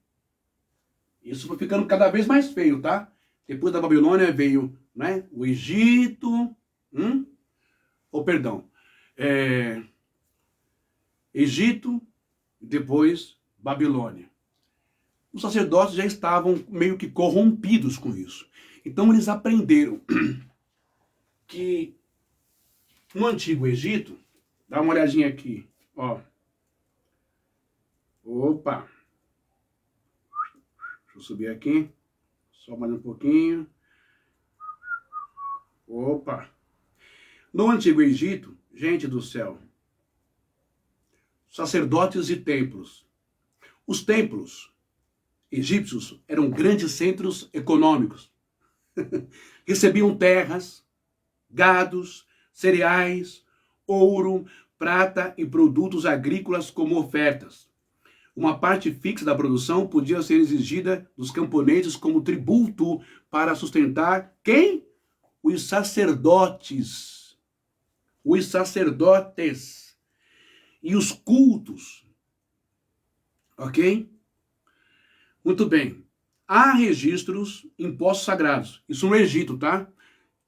isso foi ficando cada vez mais feio, tá? Depois da Babilônia veio, né, o Egito, Egito, depois Babilônia. Os sacerdotes já estavam meio que corrompidos com isso. Então eles aprenderam que no Antigo Egito, dá uma olhadinha aqui, ó. Opa! Deixa eu subir aqui, só mais um pouquinho. Opa! No Antigo Egito, gente do céu, sacerdotes e templos. Os templos egípcios eram grandes centros econômicos. Recebiam terras, gados, cereais, ouro, prata e produtos agrícolas como ofertas. Uma parte fixa da produção podia ser exigida dos camponeses como tributo para sustentar quem? Os sacerdotes. Os sacerdotes. E os cultos. Ok? Muito bem. Há registros em postos sagrados. Isso no Egito, tá?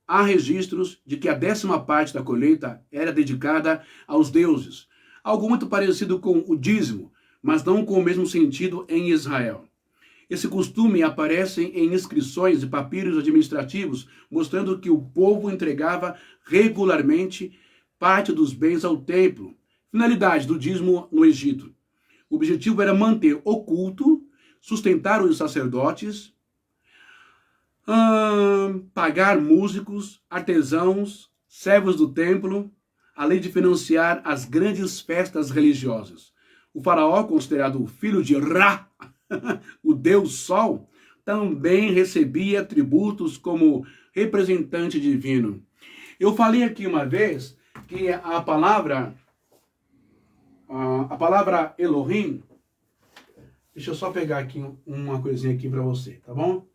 Há registros de que a 10ª parte da colheita era dedicada aos deuses. Algo muito parecido com o dízimo, mas não com o mesmo sentido em Israel. Esse costume aparece em inscrições e papiros administrativos, mostrando que o povo entregava regularmente parte dos bens ao templo. Finalidade do dízimo no Egito. O objetivo era manter o culto, sustentar os sacerdotes, pagar músicos, artesãos, servos do templo, além de financiar as grandes festas religiosas. O faraó, considerado o filho de Ra, o deus Sol, também recebia tributos como representante divino. Eu falei aqui uma vez que a palavra Elohim, deixa eu só pegar aqui uma coisinha aqui para você, tá bom?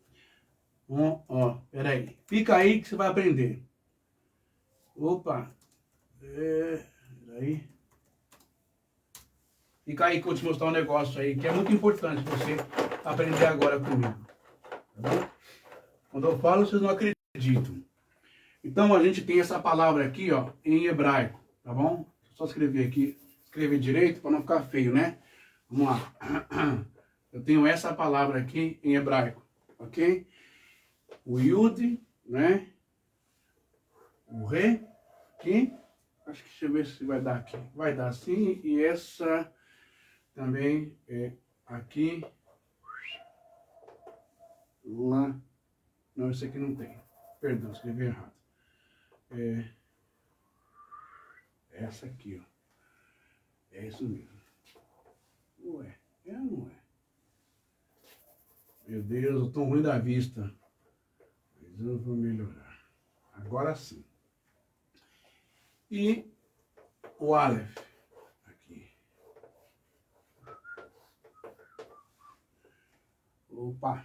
Peraí. Fica aí que você vai aprender. Opa. Peraí. Fica aí que eu vou te mostrar um negócio aí que é muito importante você aprender agora comigo. Tá bom? Quando eu falo, vocês não acreditam. Então, a gente tem essa palavra aqui, ó, em hebraico, tá bom? Só escrever aqui, escrever direito para não ficar feio, né? Vamos lá. Eu tenho essa palavra aqui em hebraico, ok? O Yud, né? O Re, aqui. Acho que deixa eu ver se vai dar aqui. Vai dar assim. E essa também é aqui. Lá. Não, esse aqui não tem. Perdão, escrevi errado. É essa aqui, ó. É isso mesmo. Ué, é ou não é? Meu Deus, eu tô ruim da vista. Mas eu vou melhorar. Agora sim. E o Aleph. Aqui. Opa.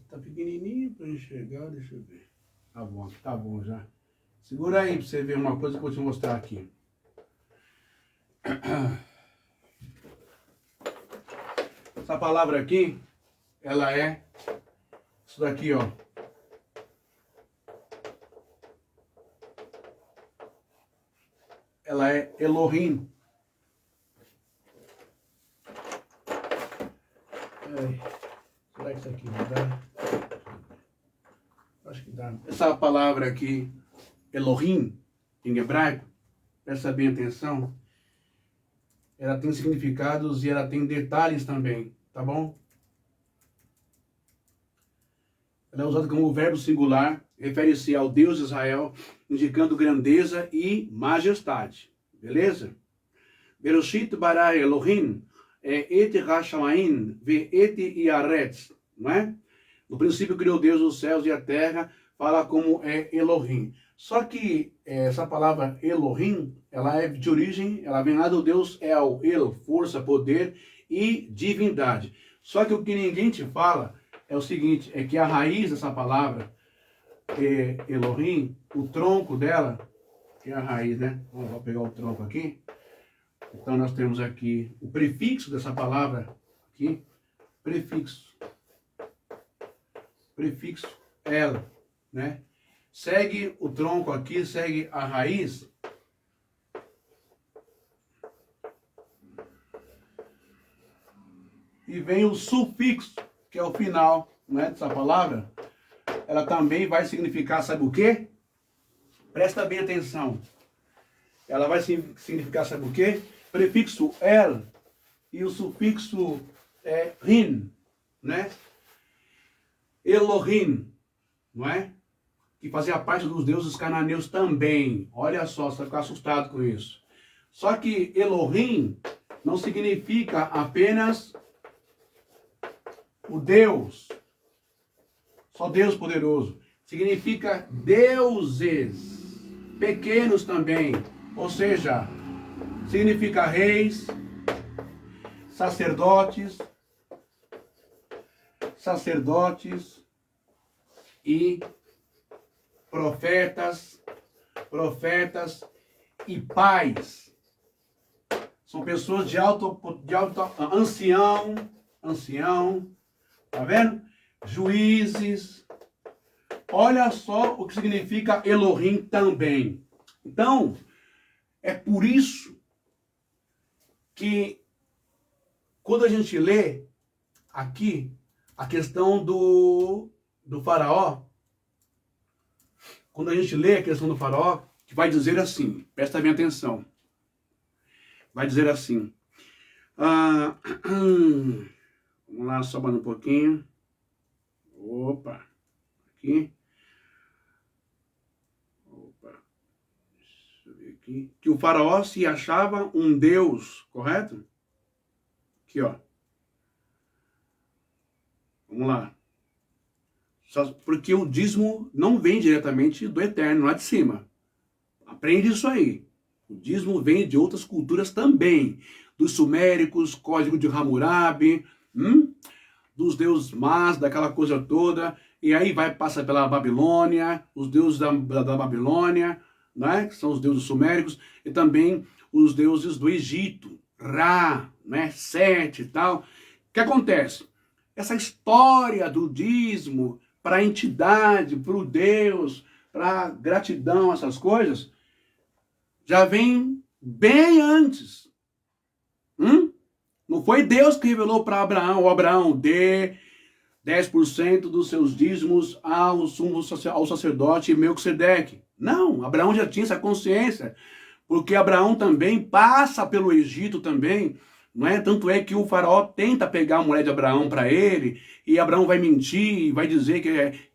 Tá pequenininho para enxergar, deixa eu ver. Tá bom já. Segura aí para você ver uma coisa que eu vou te mostrar aqui. Essa palavra aqui, ela é isso daqui, ó. Ela é Elohim. Será que isso aqui vai dar? Acho que dá. Essa palavra aqui, Elohim, em hebraico, presta bem atenção. Ela tem significados e ela tem detalhes também, tá bom? Ela é usada como verbo singular, refere-se ao Deus de Israel, indicando grandeza e majestade. Beleza? Beroshit bara Elohim, et hashamayim, ve et yaretz, não é? No princípio criou Deus os céus e a terra, fala como é Elohim. Só que essa palavra Elohim, ela é de origem, ela vem lá do Deus El, força, poder e divindade. Só que o que ninguém te fala é o seguinte, é que a raiz dessa palavra, Elohim, o tronco dela, que é a raiz, né? Vou pegar o tronco aqui. Então nós temos aqui o prefixo dessa palavra, aqui, prefixo El, né? Segue o tronco aqui, segue a raiz. E vem o sufixo, que é o final, né, dessa palavra. Ela também vai significar, sabe o quê? Presta bem atenção. Ela vai significar, sabe o quê? Prefixo El e o sufixo Rin, né? Elohim, não é? Que fazia parte dos deuses cananeus também. Olha só, você vai ficar assustado com isso. Só que Elohim não significa apenas o Deus, só Deus poderoso. Significa deuses, pequenos também. Ou seja, significa reis, sacerdotes e profetas e pais. São pessoas de alto ancião, tá vendo? Juízes. Olha só o que significa Elohim também. Então, é por isso que quando a gente lê aqui a questão do faraó, quando a gente lê a questão do faraó, que vai dizer assim, presta bem atenção, vai dizer assim, vamos lá, sobando um pouquinho, opa, aqui, deixa eu ver aqui, que o faraó se achava um deus, correto? Aqui, ó, vamos lá. Porque o dízimo não vem diretamente do eterno, lá de cima. Aprende isso aí. O dízimo vem de outras culturas também. Dos suméricos, código de Hammurabi, dos deuses Mas, daquela coisa toda. E aí passa pela Babilônia, os deuses da Babilônia, né? Que são os deuses suméricos. E também os deuses do Egito, Ra, né? Sete e tal. O que acontece? essa história do dízimo para a entidade, para o Deus, para gratidão, essas coisas, já vem bem antes. Não foi Deus que revelou para Abraão, Abraão, dê 10% dos seus dízimos ao sacerdote Melquisedeque. Não, Abraão já tinha essa consciência, porque Abraão também passa pelo Egito também, não é? Tanto é que o faraó tenta pegar a mulher de Abraão para ele, e Abraão vai mentir, vai dizer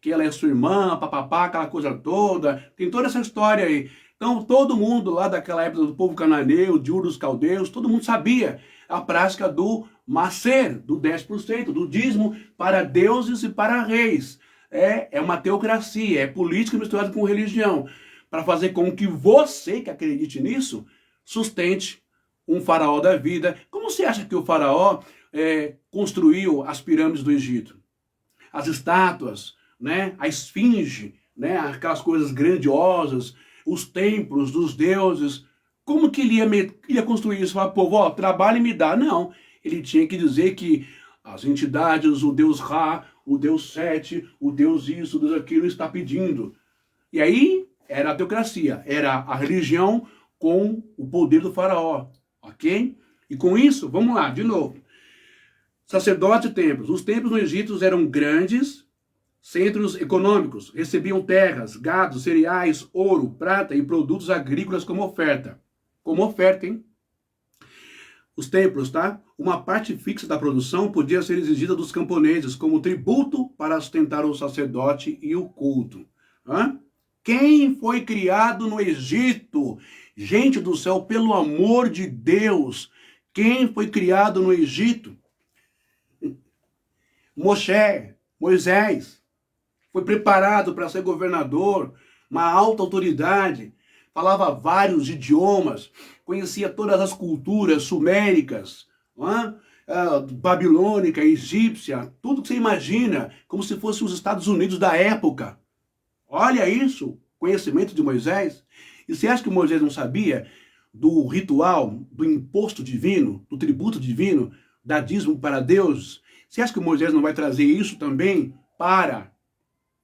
que ela é sua irmã, papapá, aquela coisa toda. Tem toda essa história aí. Então todo mundo lá daquela época do povo cananeu, de Ur dos Caldeus, todo mundo sabia a prática do macer, do 10%, do dízimo para deuses e para reis. É uma teocracia, é política misturada com religião, para fazer com que você, que acredite nisso, sustente um faraó da vida. Como você acha que o faraó construiu as pirâmides do Egito? As estátuas, né? A esfinge, né? Aquelas coisas grandiosas, os templos dos deuses. Como que ele ia construir isso? Falar, povo, ó, trabalha e me dá. Não, ele tinha que dizer que as entidades, o Deus Ra, o Deus Sete, o Deus isso, o Deus aquilo, está pedindo. E aí era a teocracia, era a religião com o poder do faraó, ok? E com isso, vamos lá, de novo. Sacerdote e templos. Os templos no Egito eram grandes centros econômicos, recebiam terras, gado, cereais, ouro, prata e produtos agrícolas como oferta. Como oferta, hein? Os templos, tá? Uma parte fixa da produção podia ser exigida dos camponeses como tributo para sustentar o sacerdote e o culto. Quem foi criado no Egito? Gente do céu, pelo amor de Deus, quem foi criado no Egito? Moisés. Foi preparado para ser governador, uma alta autoridade, falava vários idiomas, conhecia todas as culturas suméricas, babilônica, egípcia, tudo que você imagina, como se fosse os Estados Unidos da época. Olha isso, conhecimento de Moisés. E você acha que Moisés não sabia do ritual, do imposto divino, do tributo divino, da dízimo para Deus? Você acha que Moisés não vai trazer isso também para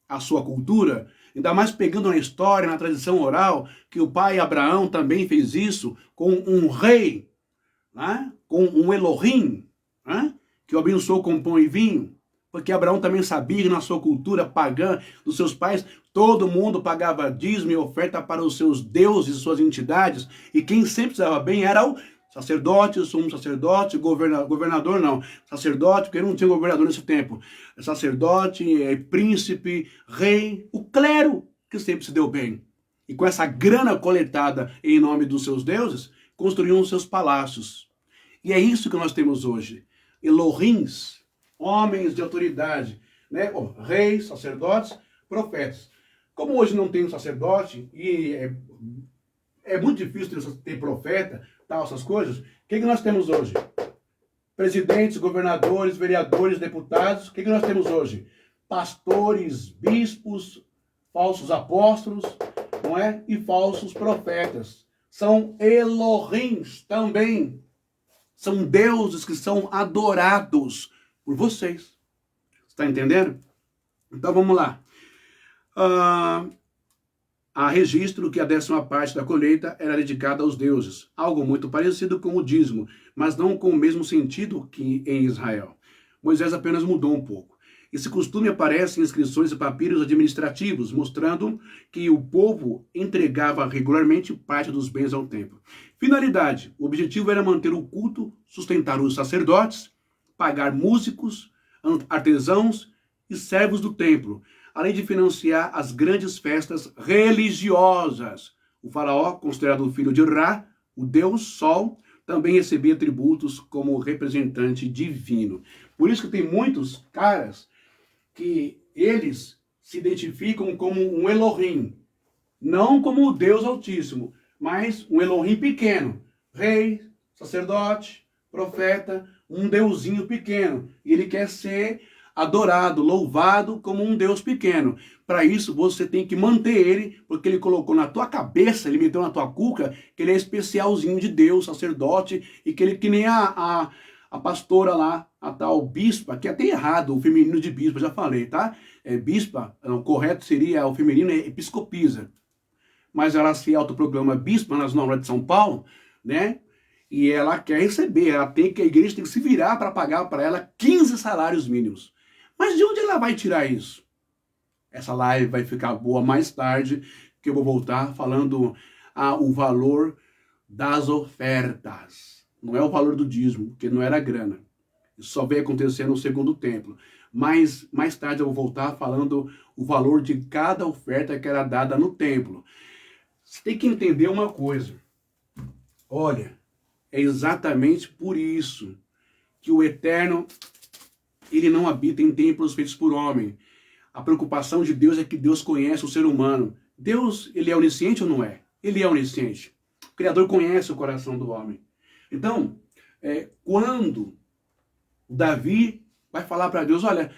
a sua cultura? Ainda mais pegando na história, na tradição oral, que o pai Abraão também fez isso com um rei, né? Com um Elohim, né? Que o abençoou com pão e vinho. Porque Abraão também sabia que na sua cultura pagã dos seus pais, todo mundo pagava dízimo e oferta para os seus deuses e suas entidades. E quem sempre se dava bem era o sacerdote, o sumo sacerdote, governador não. Sacerdote, porque não tinha governador nesse tempo. Sacerdote, príncipe, rei, o clero, que sempre se deu bem. E com essa grana coletada em nome dos seus deuses, construíam os seus palácios. E é isso que nós temos hoje. Elohims, homens de autoridade, né? Reis, sacerdotes, profetas. Como hoje não tem um sacerdote, e é muito difícil ter profeta, tal, essas coisas, o que nós temos hoje? Presidentes, governadores, vereadores, deputados, o que nós temos hoje? Pastores, bispos, falsos apóstolos, não é? E falsos profetas. São Elohims também. São deuses que são adorados por vocês. Está entendendo? Então vamos lá. Há registro que a 10ª parte da colheita era dedicada aos deuses, algo muito parecido com o dízimo, mas não com o mesmo sentido que em Israel. Moisés apenas mudou um pouco. Esse costume aparece em inscrições e papiros administrativos, mostrando que o povo entregava regularmente parte dos bens ao templo. Finalidade: o objetivo era manter o culto, sustentar os sacerdotes, pagar músicos, artesãos e servos do templo, além de financiar as grandes festas religiosas. O faraó, considerado o filho de Ra, o deus Sol, também recebia tributos como representante divino. Por isso que tem muitos caras que eles se identificam como um Elohim, não como o Deus Altíssimo, mas um Elohim pequeno, rei, sacerdote, profeta, um deusinho pequeno. E ele quer ser adorado, louvado como um Deus pequeno. Para isso, você tem que manter ele, porque ele colocou na tua cabeça, ele meteu na tua cuca, que ele é especialzinho de Deus, sacerdote, e que ele, que nem a a pastora lá, a tal bispa, que é até errado o feminino de bispa, já falei, tá? Bispa, não, o correto seria, o feminino é episcopisa. Mas ela se autoproclama bispa nas normas de São Paulo, né? E ela quer receber, a igreja tem que se virar para pagar para ela 15 salários mínimos. Mas de onde ela vai tirar isso? Essa live vai ficar boa mais tarde, que eu vou voltar falando o valor das ofertas. Não é o valor do dízimo, porque não era grana. Isso só veio acontecer no segundo templo. Mas mais tarde eu vou voltar falando o valor de cada oferta que era dada no templo. Você tem que entender uma coisa. Olha, é exatamente por isso que o Eterno, ele não habita em templos feitos por homem. A preocupação de Deus é que Deus conhece o ser humano. Deus, ele é onisciente ou não é? Ele é onisciente. O Criador conhece o coração do homem. Então, quando Davi vai falar para Deus, olha,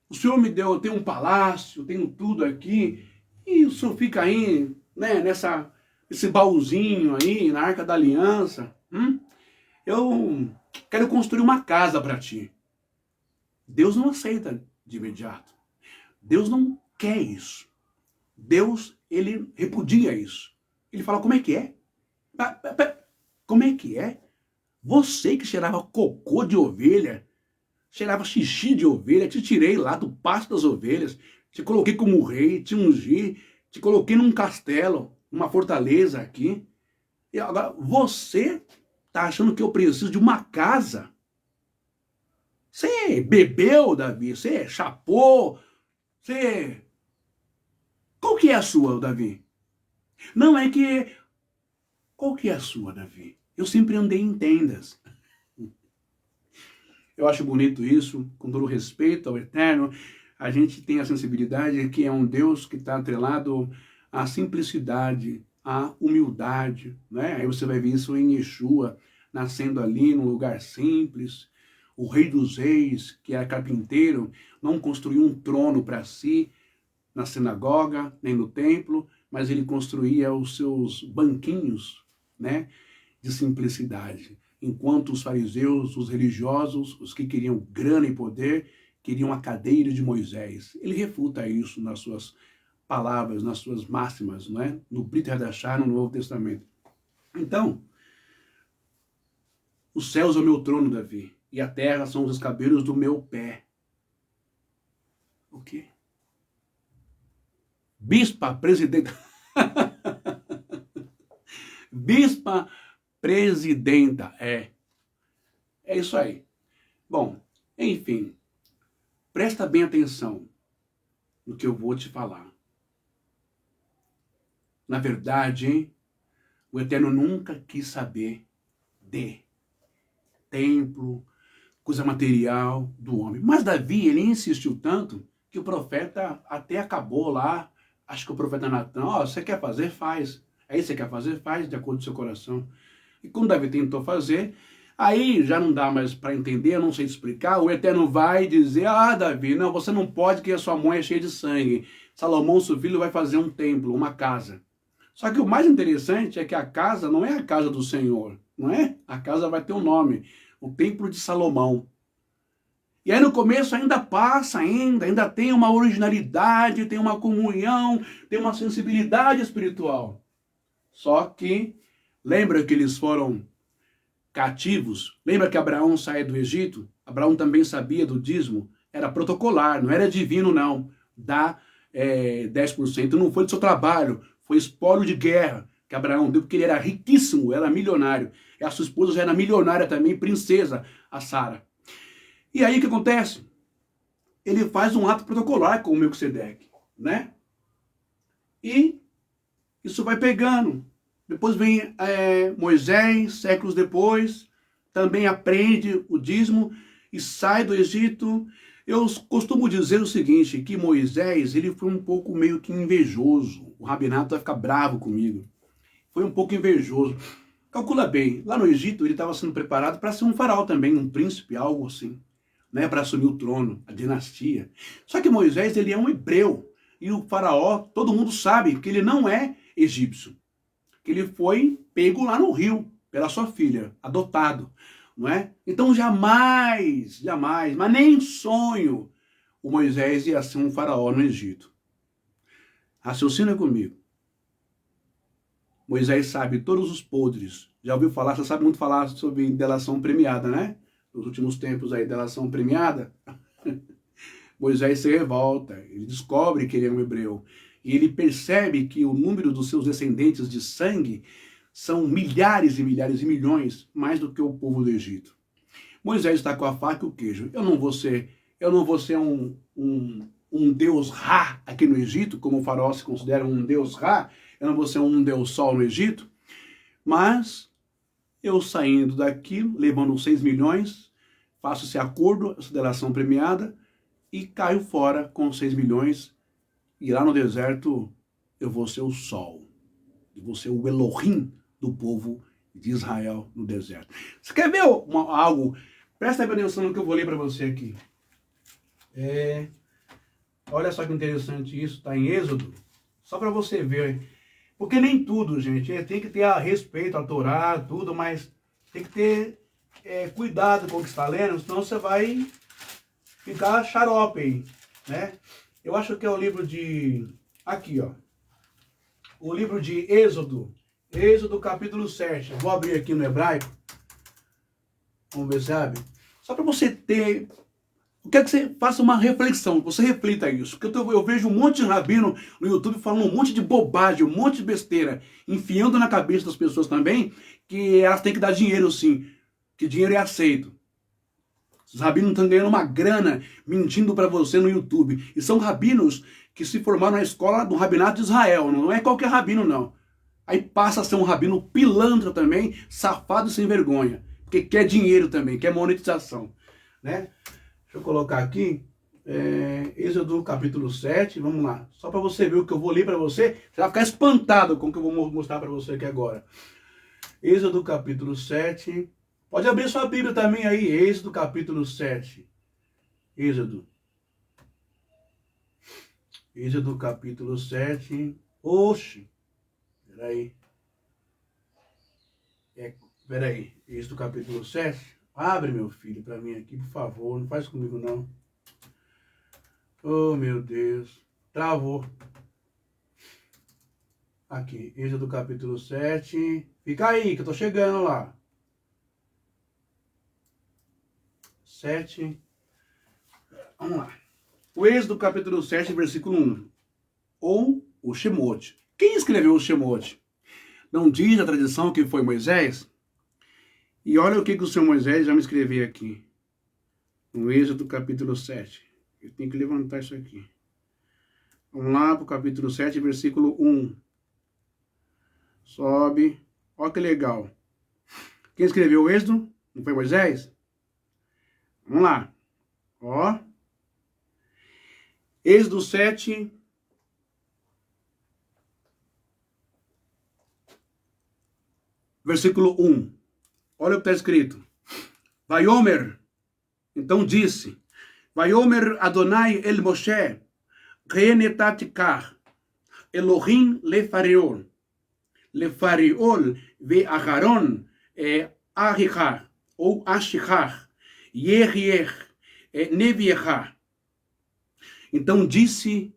o Senhor me deu, eu tenho um palácio, eu tenho tudo aqui, e o Senhor fica aí, né, esse baúzinho aí, na Arca da Aliança, eu quero construir uma casa para ti. Deus não aceita de imediato. Deus não quer isso. Deus, ele repudia isso. Ele fala, como é que é? Como é que é? Você que cheirava cocô de ovelha, cheirava xixi de ovelha, te tirei lá do pasto das ovelhas, te coloquei como rei, te ungi, te coloquei num castelo, numa fortaleza aqui. E agora, você tá achando que eu preciso de uma casa? Você bebeu, Davi? Você chapou? Você... Qual que é a sua, Davi? Não, é que... Qual que é a sua, Davi? Eu sempre andei em tendas. Eu acho bonito isso, com todo respeito ao Eterno. A gente tem a sensibilidade que é um Deus que está atrelado à simplicidade, à humildade, né? Aí você vai ver isso em Yeshua, nascendo ali num lugar simples. O rei dos reis, que era carpinteiro, não construiu um trono para si na sinagoga, nem no templo, mas ele construía os seus banquinhos, né, de simplicidade. Enquanto os fariseus, os religiosos, os que queriam grana e poder, queriam a cadeira de Moisés. Ele refuta isso nas suas palavras, nas suas máximas, né, no Brit Hadashah, no Novo Testamento. Então, os céus é o meu trono, Davi, e a terra são os escabelos do meu pé. O quê? Bispa, presidenta. Bispa, presidenta. É isso aí. Bom, enfim, presta bem atenção no que eu vou te falar. Na verdade, hein, o Eterno nunca quis saber de templo, coisa material do homem. Mas Davi, ele insistiu tanto que o profeta até acabou lá. Acho que o profeta Natan, você quer fazer? Faz. Aí você quer fazer? Faz, de acordo com o seu coração. E quando Davi tentou fazer, aí já não dá mais para entender, eu não sei te explicar, o Eterno vai dizer, Davi, não, você não pode, que a sua mão é cheia de sangue. Salomão, seu filho, vai fazer um templo, uma casa. Só que o mais interessante é que a casa não é a casa do Senhor, não é? A casa vai ter um nome, o Templo de Salomão. E aí no começo ainda passa, ainda tem uma originalidade, tem uma comunhão, tem uma sensibilidade espiritual. Só que, lembra que eles foram cativos? Lembra que Abraão saiu do Egito? Abraão também sabia do dízimo? Era protocolar, não era divino não. Dá 10%, não foi do seu trabalho, foi espólio de guerra que Abraão deu, porque ele era riquíssimo, era milionário. E a sua esposa já era milionária também, princesa, a Sara. E aí o que acontece? Ele faz um ato protocolar com o Melquisedeque, né? E isso vai pegando. Depois vem Moisés, séculos depois, também aprende o dízimo e sai do Egito. Eu costumo dizer o seguinte, que Moisés, ele foi um pouco meio que invejoso. O rabinato vai ficar bravo comigo. Foi um pouco invejoso. Calcula bem, lá no Egito ele estava sendo preparado para ser um faraó também, um príncipe, algo assim, né, para assumir o trono, a dinastia. Só que Moisés, ele é um hebreu, e o faraó, todo mundo sabe que ele não é egípcio, que ele foi pego lá no rio, pela sua filha, adotado. não é? Então jamais, jamais, mas nem em sonho, o Moisés ia ser um faraó no Egito. Raciocina comigo. Moisés sabe todos os podres. Já ouviu falar, você sabe muito falar sobre delação premiada, né? Nos últimos tempos aí, delação premiada. Moisés se revolta, ele descobre que ele é um hebreu. E ele percebe que o número dos seus descendentes de sangue são milhares e milhares e milhões, mais do que o povo do Egito. Moisés está com a faca e o queijo. Eu não vou ser um deus Ra aqui no Egito, como o faraó se considera um deus Ra. Eu não vou ser um deus Sol no Egito. Mas eu saindo daqui, levando 6 milhões, faço esse acordo, essa delação premiada, e caio fora com 6 milhões. E lá no deserto eu vou ser o sol. Eu vou ser o Elohim do povo de Israel no deserto. Você quer ver algo? Presta atenção no que eu vou ler para você aqui. Olha só que interessante isso. Está em Êxodo. Só para você ver. Porque nem tudo, gente. Tem que ter a respeito à Torá, tudo, mas tem que ter cuidado com o que está lendo, senão você vai ficar xarope aí, né? Eu acho que é o livro de... Aqui, ó. O livro de Êxodo. Êxodo capítulo 7. Vou abrir aqui no hebraico. Vamos ver, sabe? Só para você ter... Eu quero que você faça uma reflexão, você reflita isso. Porque eu vejo um monte de rabino no YouTube falando um monte de bobagem, um monte de besteira, enfiando na cabeça das pessoas também que elas têm que dar dinheiro sim, que dinheiro é aceito. Os rabinos estão ganhando uma grana mentindo para você no YouTube. E são rabinos que se formaram na escola do rabinato de Israel. Não é qualquer rabino, não. Aí passa a ser um rabino pilantra também, safado e sem vergonha. Porque quer dinheiro também, quer monetização. Né? Deixa eu colocar aqui. Êxodo capítulo 7. Vamos lá. Só para você ver o que eu vou ler para você. Você vai ficar espantado com o que eu vou mostrar para você aqui agora. Êxodo capítulo 7. Pode abrir sua Bíblia também aí, Êxodo capítulo 7. Êxodo capítulo 7. Oxe. Peraí. Peraí. Êxodo capítulo 7. Abre, meu filho, para mim aqui, por favor. Não faz comigo, não. Oh, meu Deus. Travou. Aqui. Êxodo capítulo 7. Fica aí, que eu tô chegando lá. 7. Vamos lá. O Êxodo capítulo 7, versículo 1. Ou o Shemote. Quem escreveu o Shemote? Não diz a tradição que foi Moisés? E olha o que o seu Moisés já me escreveu aqui. No Êxodo capítulo 7. Eu tenho que levantar isso aqui. Vamos lá para o capítulo 7, versículo 1. Sobe. Olha que legal. Quem escreveu o Êxodo? Não foi Moisés? Vamos lá. Ó. Êxodo 7. Versículo 1. Olha o que está escrito. Vaiomer. Então disse. Vaiomer Adonai el Moshe. Re'netatikar. Elohim lefareol. Lefareol ve Aharon Ahihar. Ou Ashihar. Yerier, Nevierá. Então disse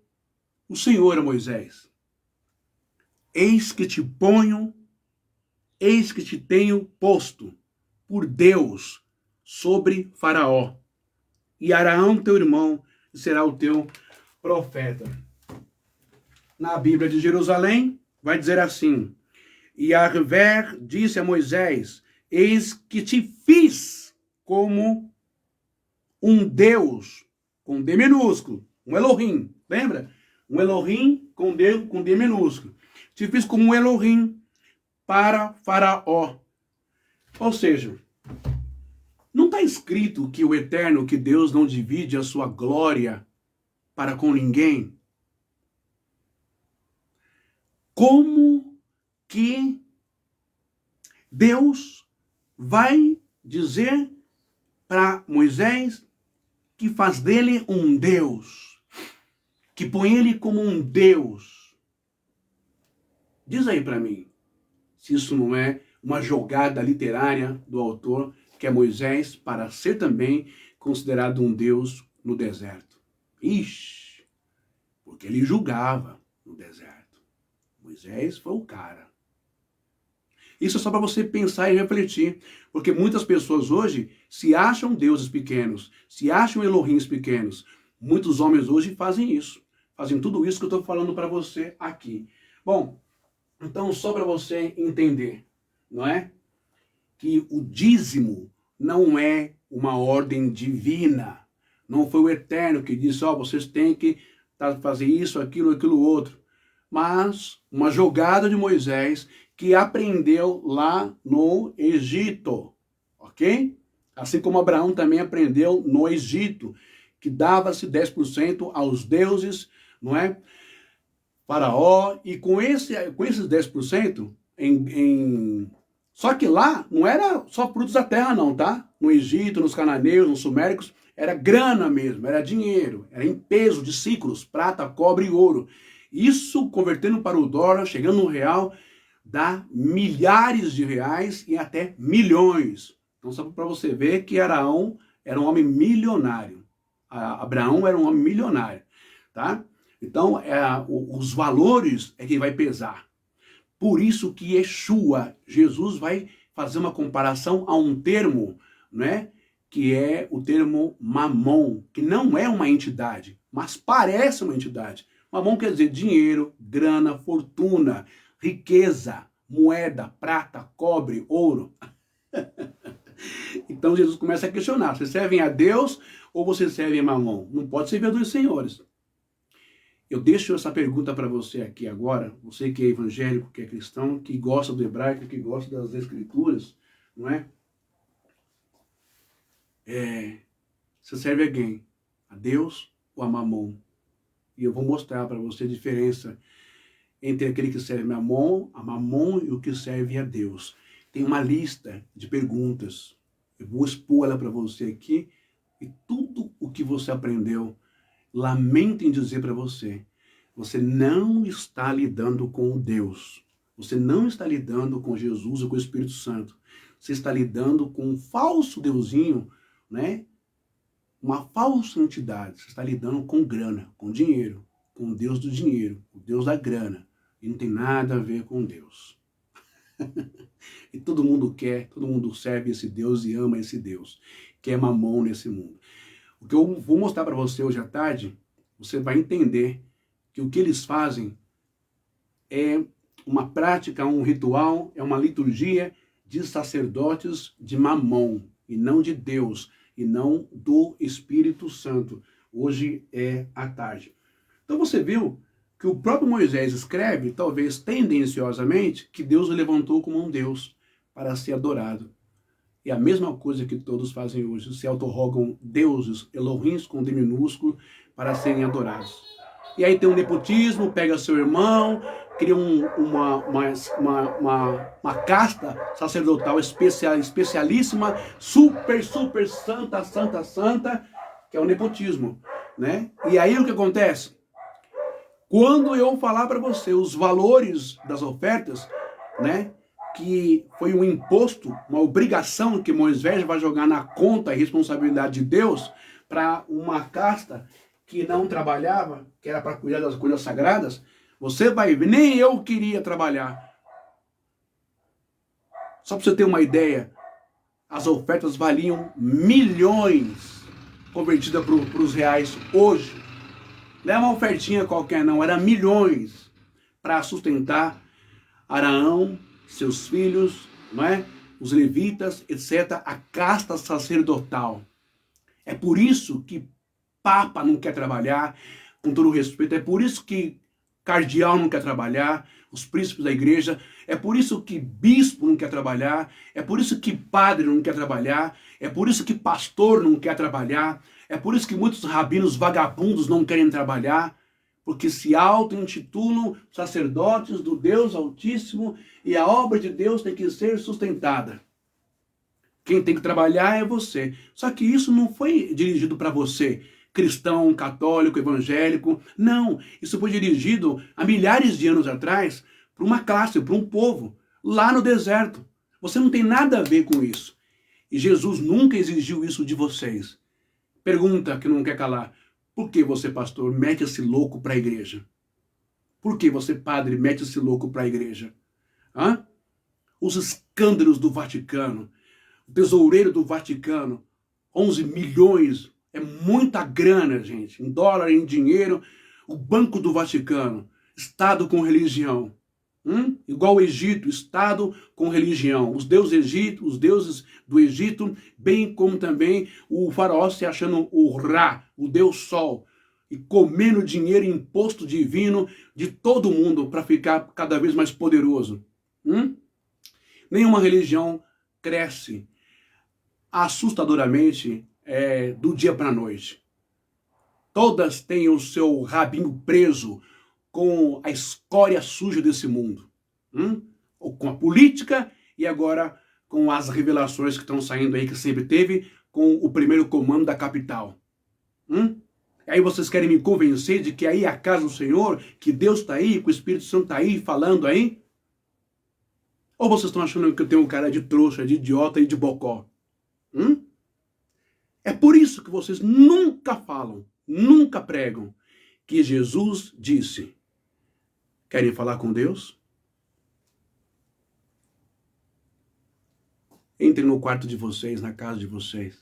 o Senhor a Moisés: eis que te tenho posto por Deus sobre Faraó, e Araão teu irmão será o teu profeta. Na Bíblia de Jerusalém vai dizer assim: e Arver disse a Moisés: eis que te fiz como um Deus, com D minúsculo, um Elohim, lembra? Um Elohim com D minúsculo. Te fiz como um Elohim para Faraó. Ou seja, não está escrito que o Eterno, que Deus não divide a sua glória para com ninguém? Como que Deus vai dizer para Moisés que faz dele um Deus, que põe ele como um Deus? Diz aí para mim, se isso não é uma jogada literária do autor que é Moisés, para ser também considerado um Deus no deserto. Ixi, porque ele julgava no deserto. Moisés foi o cara. Isso é só para você pensar e refletir, porque muitas pessoas hoje se acham deuses pequenos, se acham Elohims pequenos. Muitos homens hoje fazem isso, fazem tudo isso que eu estou falando para você aqui. Bom, então só para você entender, não é? Que o dízimo não é uma ordem divina. Não foi o Eterno que disse, vocês têm que fazer isso, aquilo outro. Mas uma jogada de Moisés que aprendeu lá no Egito, ok? Assim como Abraão também aprendeu no Egito, que dava-se 10% aos deuses, não é? Faraó, e com esses 10%, só que lá não era só frutos da terra não, tá? No Egito, nos cananeus, nos suméricos, era grana mesmo, era dinheiro, era em peso de ciclos, prata, cobre e ouro. Isso, convertendo para o dólar, chegando no real, dá milhares de reais e até milhões. Então, só para você ver que Araão era um homem milionário. Abraão era um homem milionário, tá? Então, os valores é que vai pesar. Por isso que Yeshua, Jesus, vai fazer uma comparação a um termo, né? Que é o termo mamon, que não é uma entidade, mas parece uma entidade. Mamon quer dizer dinheiro, grana, fortuna, riqueza, moeda, prata, cobre, ouro. Então Jesus começa a questionar, vocês servem a Deus ou vocês servem a Mamon? Não pode servir a dois senhores. Eu deixo essa pergunta para você aqui agora, você que é evangélico, que é cristão, que gosta do hebraico, que gosta das escrituras, não é? Você serve a quem? A Deus ou a Mamon? E eu vou mostrar para você a diferença entre aquele que serve a Mamon e o que serve a Deus. Tem uma lista de perguntas. Eu vou expor ela para você aqui. E tudo o que você aprendeu, lamento em dizer para você, você não está lidando com Deus. Você não está lidando com Jesus ou com o Espírito Santo. Você está lidando com um falso deusinho, né? Uma falsa entidade. Você está lidando com grana, com dinheiro, com o Deus do dinheiro, o Deus da grana. E não tem nada a ver com Deus. E todo mundo serve esse Deus e ama esse Deus, que é Mamon nesse mundo. O que eu vou mostrar para você hoje à tarde, você vai entender que o que eles fazem é uma prática, um ritual, é uma liturgia de sacerdotes de Mamon, e não de Deus, e não do Espírito Santo. Hoje é à tarde. Então você viu que o próprio Moisés escreve, talvez tendenciosamente, que Deus o levantou como um Deus para ser adorado. E a mesma coisa que todos fazem hoje, se autorrogam deuses, Elohims com D minúsculo, para serem adorados. E aí tem um nepotismo, pega seu irmão, cria uma casta sacerdotal especialíssima, super santa, que é o nepotismo, né? E aí o que acontece? Quando eu falar para você os valores das ofertas, né, que foi um imposto, uma obrigação que Moisés vai jogar na conta e responsabilidade de Deus para uma casta que não trabalhava, que era para cuidar das coisas sagradas, você vai ver, nem eu queria trabalhar. Só para você ter uma ideia, as ofertas valiam milhões convertida para os reais hoje. Não é uma ofertinha qualquer não, era milhões para sustentar Araão, seus filhos, não é? Os levitas, etc., a casta sacerdotal. É por isso que Papa não quer trabalhar, com todo respeito, é por isso que cardeal não quer trabalhar, os príncipes da igreja, é por isso que bispo não quer trabalhar, é por isso que padre não quer trabalhar, é por isso que pastor não quer trabalhar, é por isso que muitos rabinos vagabundos não querem trabalhar, porque se auto-intitulam sacerdotes do Deus Altíssimo e a obra de Deus tem que ser sustentada. Quem tem que trabalhar é você. Só que isso não foi dirigido para você, cristão, católico, evangélico. Não, isso foi dirigido há milhares de anos atrás para uma classe, para um povo, lá no deserto. Você não tem nada a ver com isso. E Jesus nunca exigiu isso de vocês. Pergunta que não quer calar. Por que você, pastor, mete esse louco para a igreja? Por que você, padre, mete esse louco para a igreja? Hã? Os escândalos do Vaticano. O tesoureiro do Vaticano. 11 milhões. É muita grana, gente. Em dólar, em dinheiro. O Banco do Vaticano. Estado com religião. Igual o Egito, Estado com religião. Os deuses do Egito, bem como também o faraó se achando o Ra, o Deus Sol, e comendo dinheiro e imposto divino de todo mundo para ficar cada vez mais poderoso. Nenhuma religião cresce assustadoramente do dia para a noite. Todas têm o seu rabinho preso com a escória suja desse mundo. Ou com a política e agora com as revelações que estão saindo aí, que sempre teve, com o primeiro comando da capital. Aí vocês querem me convencer de que aí é a casa do Senhor, que Deus está aí, que o Espírito Santo está aí falando aí? Ou vocês estão achando que eu tenho um cara de trouxa, de idiota e de bocó? É por isso que vocês nunca falam, nunca pregam, que Jesus disse: querem falar com Deus? Entrem no quarto de vocês, na casa de vocês.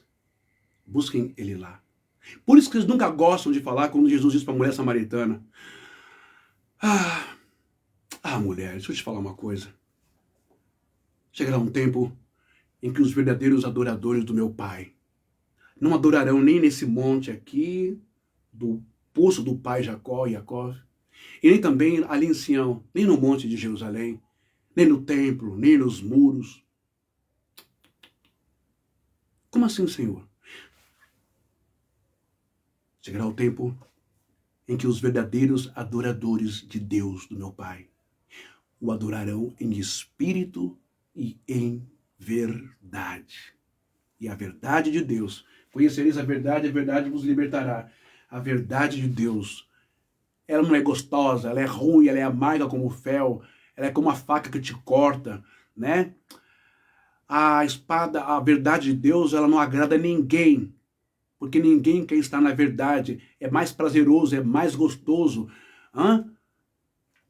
Busquem Ele lá. Por isso que eles nunca gostam de falar quando Jesus diz para a mulher samaritana: mulher, deixa eu te falar uma coisa. Chegará um tempo em que os verdadeiros adoradores do meu Pai não adorarão nem nesse monte aqui, do poço do pai Jacó, e nem também ali em Sião, nem no monte de Jerusalém, nem no templo, nem nos muros. Como assim, Senhor? Chegará o tempo em que os verdadeiros adoradores de Deus, do meu Pai, o adorarão em espírito e em verdade. E a verdade de Deus, conhecereis a verdade vos libertará. A verdade de Deus, ela não é gostosa, ela é ruim, ela é amarga como o fel, ela é como a faca que te corta, né? A espada, a verdade de Deus, ela não agrada a ninguém, porque ninguém quer estar na verdade. É mais prazeroso, é mais gostoso,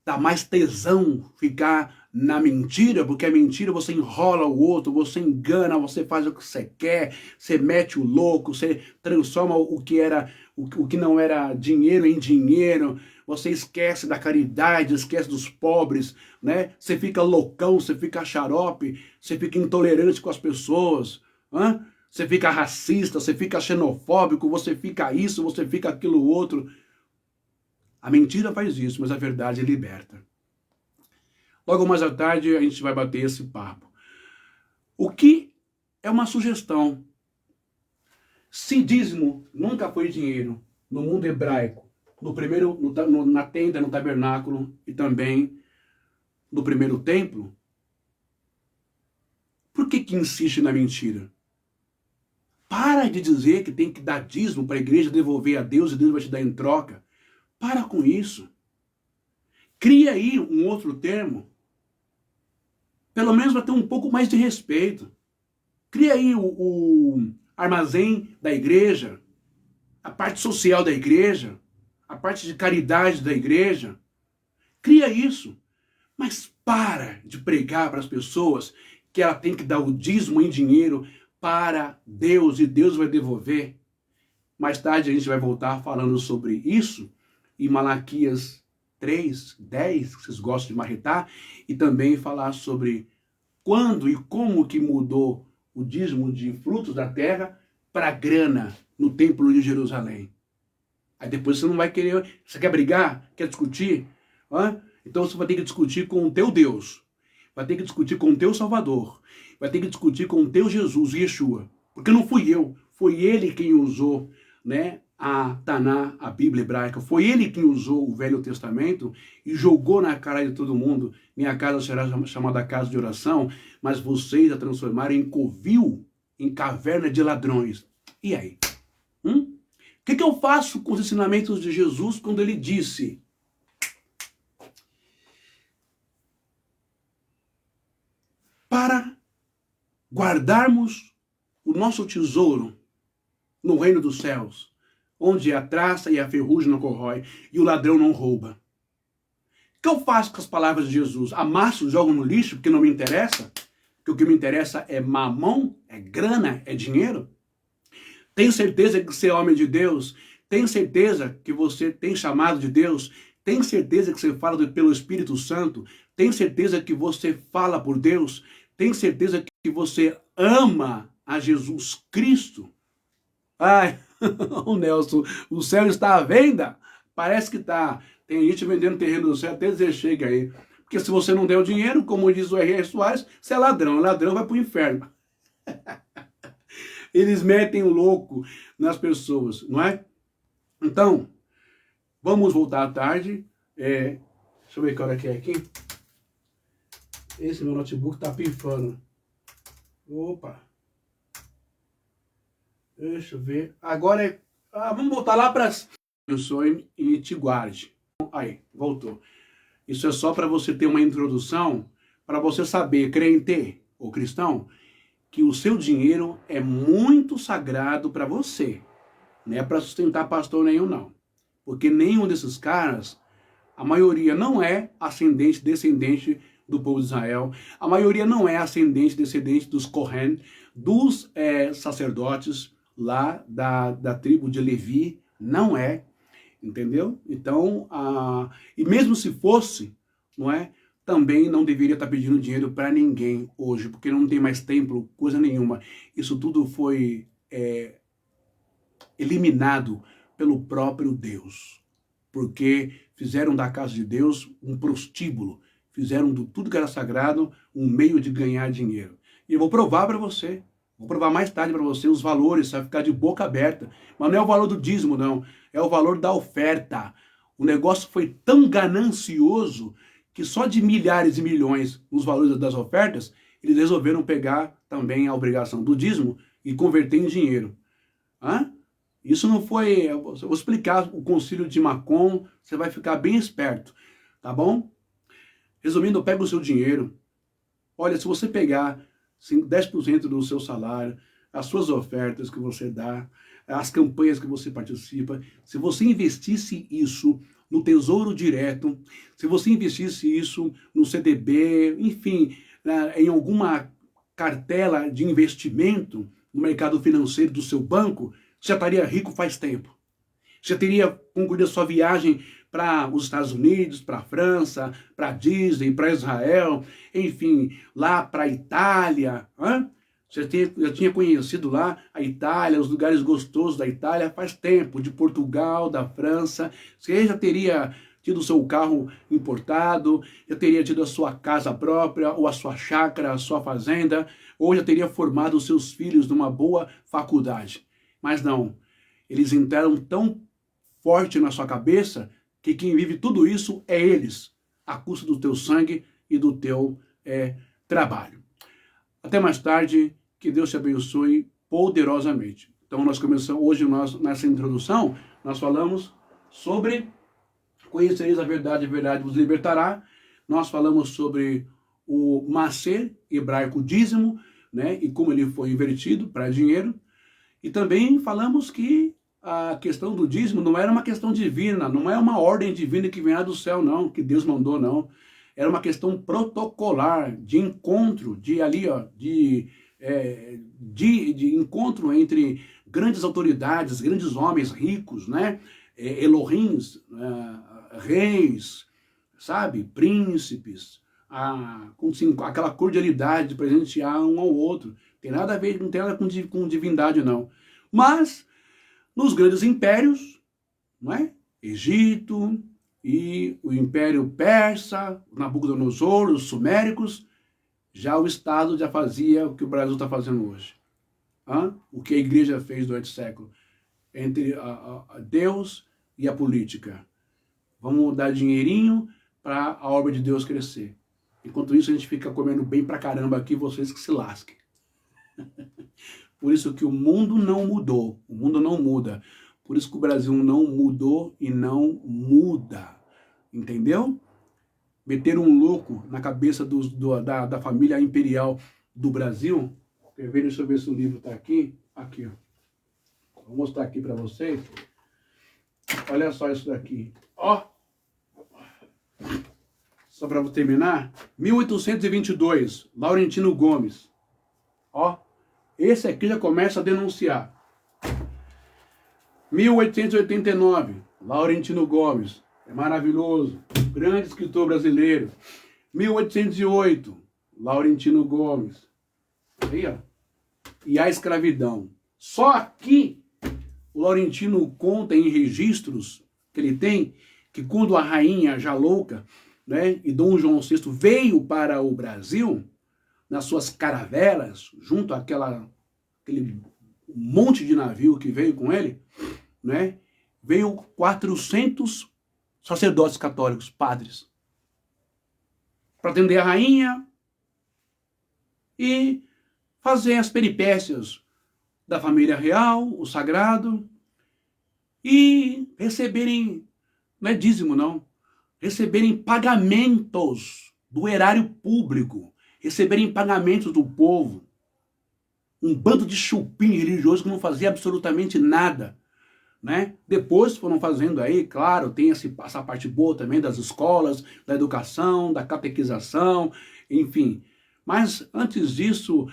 dá mais tesão ficar na mentira, porque a mentira você enrola o outro, você engana, você faz o que você quer, você mete o louco, você transforma o que não era dinheiro em dinheiro, você esquece da caridade, esquece dos pobres, né? Você fica loucão, você fica xarope, você fica intolerante com as pessoas, você fica racista, você fica xenofóbico, você fica isso, você fica aquilo outro. A mentira faz isso, mas a verdade liberta. Logo mais à tarde a gente vai bater esse papo. O que é uma sugestão. Se dízimo nunca foi dinheiro no mundo hebraico, na tenda, no tabernáculo e também no primeiro templo, por que insiste na mentira? Para de dizer que tem que dar dízimo para a igreja devolver a Deus e Deus vai te dar em troca. Para com isso. Cria aí um outro termo. Pelo menos para ter um pouco mais de respeito. Cria aí o armazém da igreja, a parte social da igreja, a parte de caridade da igreja. Cria isso. Mas para de pregar para as pessoas que ela tem que dar o dízimo em dinheiro para Deus e Deus vai devolver. Mais tarde a gente vai voltar falando sobre isso em Malaquias 3:10, que vocês gostam de marretar, e também falar sobre quando e como que mudou o dízimo de frutos da terra para grana no templo de Jerusalém. Aí depois você não vai querer, você quer brigar, quer discutir? Então você vai ter que discutir com o teu Deus, vai ter que discutir com o teu Salvador, vai ter que discutir com o teu Jesus, Yeshua, porque não fui eu, foi ele quem usou, né, a Taná, a Bíblia hebraica, foi ele quem usou o Velho Testamento e jogou na cara de todo mundo: minha casa será chamada casa de oração, mas vocês a transformaram em covil, em caverna de ladrões. E aí? O que eu faço com os ensinamentos de Jesus quando ele disse: para guardarmos o nosso tesouro no reino dos céus, onde a traça e a ferrugem não corrói e o ladrão não rouba. O que eu faço com as palavras de Jesus? Amasso, jogo no lixo porque não me interessa? Porque o que me interessa é mamão, é grana, é dinheiro? Tenho certeza que você é homem de Deus? Tenho certeza que você tem chamado de Deus? Tenho certeza que você fala pelo Espírito Santo? Tenho certeza que você fala por Deus? Tenho certeza que você ama a Jesus Cristo? Ai, o Nelson, o céu está à venda? Parece que está. Tem gente vendendo terreno do céu até dizer chega aí. Porque se você não der o dinheiro, como diz o R.R. Soares, você é ladrão. Ladrão vai para o inferno. Eles metem o louco nas pessoas, não é? Então, vamos voltar à tarde. Deixa eu ver que hora que é aqui. Esse meu notebook tá pifando. Opa. Deixa eu ver. Agora é... vamos voltar lá para as... Eu sou e te guarde. Aí, voltou. Isso é só para você ter uma introdução, para você saber, crente ou cristão, que o seu dinheiro é muito sagrado para você. Não é para sustentar pastor nenhum, não. Porque nenhum desses caras, a maioria não é ascendente, descendente do povo de Israel. A maioria não é ascendente, descendente dos Kohen, dos sacerdotes lá da tribo de Levi. Não é. Entendeu? Então, e mesmo se fosse, não é? Também não deveria estar pedindo dinheiro para ninguém hoje, porque não tem mais templo, coisa nenhuma. Isso tudo foi eliminado pelo próprio Deus, porque fizeram da casa de Deus um prostíbulo, fizeram de tudo que era sagrado um meio de ganhar dinheiro. E eu vou provar para você, vou provar mais tarde para você os valores, você vai ficar de boca aberta. Mas não é o valor do dízimo, não, é o valor da oferta. O negócio foi tão ganancioso que só de milhares e milhões nos valores das ofertas, eles resolveram pegar também a obrigação do dízimo e converter em dinheiro. Isso não foi... Eu vou explicar o concílio de Macon, você vai ficar bem esperto, tá bom? Resumindo, pega o seu dinheiro. Olha, se você pegar 10% do seu salário, as suas ofertas que você dá, as campanhas que você participa, se você investisse isso no Tesouro Direto, se você investisse isso no CDB, enfim, em alguma cartela de investimento no mercado financeiro do seu banco, você já estaria rico faz tempo. Você teria concluído a sua viagem para os Estados Unidos, para a França, para a Disney, para Israel, enfim, lá para a Itália. Você já tinha conhecido lá a Itália, os lugares gostosos da Itália faz tempo, de Portugal, da França. Você já teria tido o seu carro importado, já teria tido a sua casa própria, ou a sua chácara, a sua fazenda, ou já teria formado os seus filhos numa boa faculdade. Mas não, eles entraram tão forte na sua cabeça que quem vive tudo isso é eles, à custa do teu sangue e do teu trabalho. Até mais tarde, que Deus te abençoe poderosamente. Então nós começamos, hoje nessa introdução, nós falamos sobre conhecereis a verdade vos libertará. Nós falamos sobre o macer, hebraico dízimo, né, e como ele foi invertido para dinheiro. E também falamos que a questão do dízimo não era uma questão divina, não é uma ordem divina que vem lá do céu, não, que Deus mandou, não. Era uma questão protocolar, de encontro, de encontro entre grandes autoridades, grandes homens ricos, né? Elohims, reis, sabe? Príncipes, aquela cordialidade de presentear um ao outro. Tem nada a ver, não tem nada com divindade, não. Mas, nos grandes impérios, não é? Egito e o Império Persa, Nabucodonosor, os Suméricos, já o Estado já fazia o que o Brasil está fazendo hoje. O que a igreja fez durante o século. Entre Deus e a política. Vamos dar dinheirinho para a obra de Deus crescer. Enquanto isso, a gente fica comendo bem pra caramba aqui, vocês que se lasquem. Por isso que o mundo não mudou, o mundo não muda. Por isso que o Brasil não mudou e não muda. Entendeu? Meter um louco na cabeça da família imperial do Brasil Quer ver? Deixa eu ver se o livro está aqui. Aqui, ó. Vou mostrar aqui para vocês. Olha só isso daqui. Ó. Só para terminar. 1822. Laurentino Gomes. Ó. Esse aqui já começa a denunciar. 1889. Laurentino Gomes. É maravilhoso. Grande escritor brasileiro. 1808. Laurentino Gomes. Aí, ó. E a escravidão. Só aqui o Laurentino conta em registros que ele tem que quando a rainha já louca, né, e Dom João VI veio para o Brasil, nas suas caravelas, junto àquele monte de navio que veio com ele, né, veio 400 sacerdotes católicos, padres, para atender a rainha e fazer as peripécias da família real, o sagrado, e receberem, não é dízimo não, receberem pagamentos do erário público, receberem pagamentos do povo. Um bando de chupim religioso que não fazia absolutamente nada, né? Depois foram fazendo aí, claro, tem essa parte boa também das escolas, da educação, da catequização, enfim. Mas antes disso,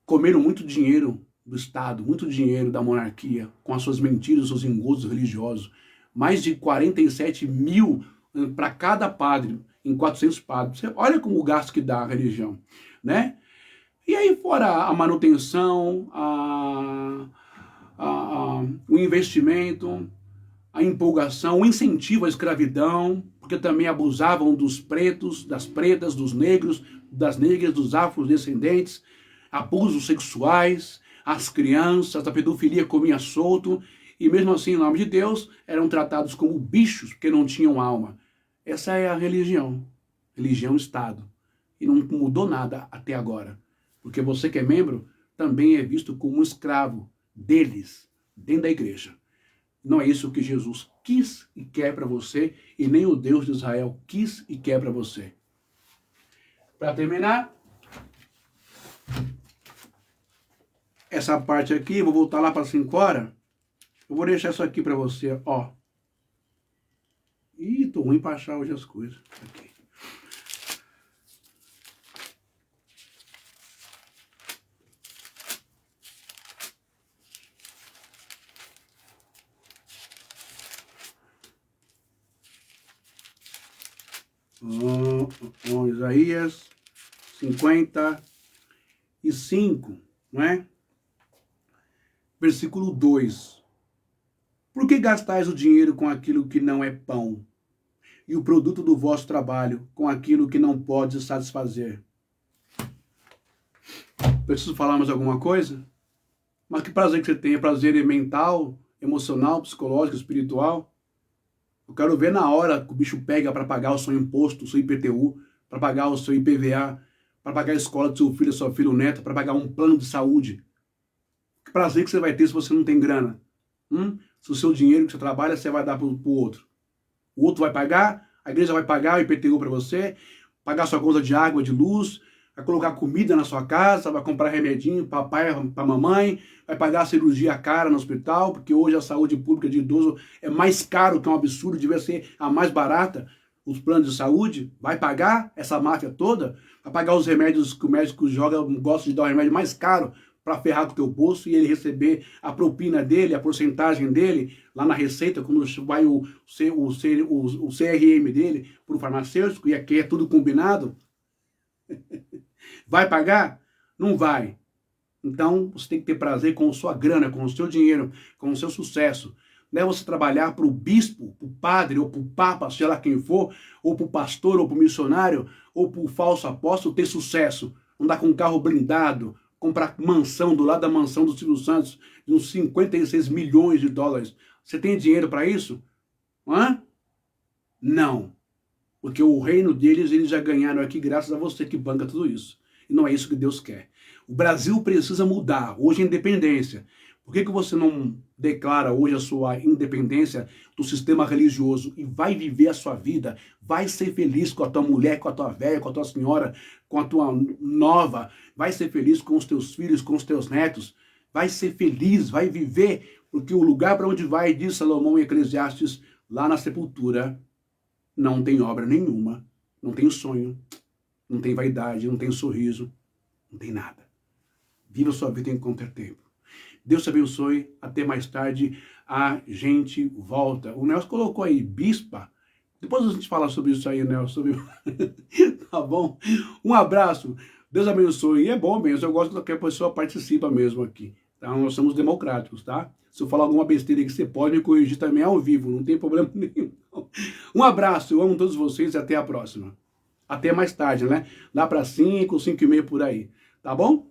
comeram muito dinheiro do Estado, muito dinheiro da monarquia, com as suas mentiras, os seus engostos religiosos. Mais de 47 mil para cada padre, em 400 padres. Você olha como o gasto que dá a religião, né? E aí fora a manutenção, o investimento, a empolgação, o incentivo à escravidão, porque também abusavam dos pretos, das pretas, dos negros, das negras, dos afrodescendentes, abusos sexuais, as crianças, a pedofilia comia solto, e mesmo assim, em nome de Deus, eram tratados como bichos, porque não tinham alma. Essa é a religião Estado. E não mudou nada até agora. Porque você que é membro, também é visto como um escravo deles, dentro da igreja. Não é isso que Jesus quis e quer para você, e nem o Deus de Israel quis e quer para você. Para terminar, essa parte aqui, vou voltar lá para 5 horas. Eu vou deixar isso aqui para você, ó. Ih, tô ruim para achar hoje as coisas. Aqui. Isaías 55, não é? Versículo 2. Por que gastais o dinheiro com aquilo que não é pão, e o produto do vosso trabalho com aquilo que não pode satisfazer? Preciso falar mais alguma coisa? Mas que prazer que você tem? É prazer mental, emocional, psicológico, espiritual? Eu quero ver na hora que o bicho pega para pagar o seu imposto, o seu IPTU, para pagar o seu IPVA, para pagar a escola do seu filho, da sua filha, o neto, para pagar um plano de saúde. Que prazer que você vai ter se você não tem grana? Se o seu dinheiro que você trabalha, você vai dar para o outro. O outro vai pagar, a igreja vai pagar o IPTU para você, pagar sua conta de água, de luz, vai colocar comida na sua casa, vai comprar remedinho para papai, para mamãe, vai pagar a cirurgia cara no hospital, porque hoje a saúde pública de idoso é mais caro, que é um absurdo, devia ser a mais barata. Os planos de saúde, vai pagar essa máfia toda, vai pagar os remédios que o médico gosta de dar o remédio mais caro para ferrar com o teu bolso e ele receber a propina dele, a porcentagem dele, lá na receita, quando vai o CRM dele para o farmacêutico, e aqui é tudo combinado. Vai pagar? Não vai. Então, você tem que ter prazer com a sua grana, com o seu dinheiro, com o seu sucesso. Não é você trabalhar para o bispo, para o padre, ou para o papa, sei lá quem for, ou para o pastor, ou para o missionário, ou para o falso apóstolo ter sucesso. Andar com um carro blindado, comprar mansão do lado da mansão do Silvio Santos, de uns 56 milhões de dólares. Você tem dinheiro para isso? Não. Porque o reino deles, eles já ganharam aqui graças a você que banca tudo isso. E não é isso que Deus quer. O Brasil precisa mudar. Hoje é independência. Por que você não declara hoje a sua independência do sistema religioso e vai viver a sua vida, vai ser feliz com a tua mulher, com a tua velha, com a tua senhora, com a tua nova, vai ser feliz com os teus filhos, com os teus netos, vai ser feliz, vai viver, porque o lugar para onde vai, diz Salomão em Eclesiastes, lá na sepultura, não tem obra nenhuma, não tem sonho, não tem vaidade, não tem sorriso, não tem nada. Viva a sua vida enquanto ter tempo. Deus te abençoe. Até mais tarde. A gente volta. O Nelson colocou aí, bispa. Depois a gente fala sobre isso aí, Nelson. Tá bom? Um abraço. Deus abençoe. E é bom mesmo. Eu gosto que a pessoa participa mesmo aqui. Tá? Nós somos democráticos, tá? Se eu falar alguma besteira que você pode me corrigir também ao vivo. Não tem problema nenhum. Um abraço. Eu amo todos vocês e até a próxima. Até mais tarde, né? Lá para 5, 5:30 por aí. Tá bom?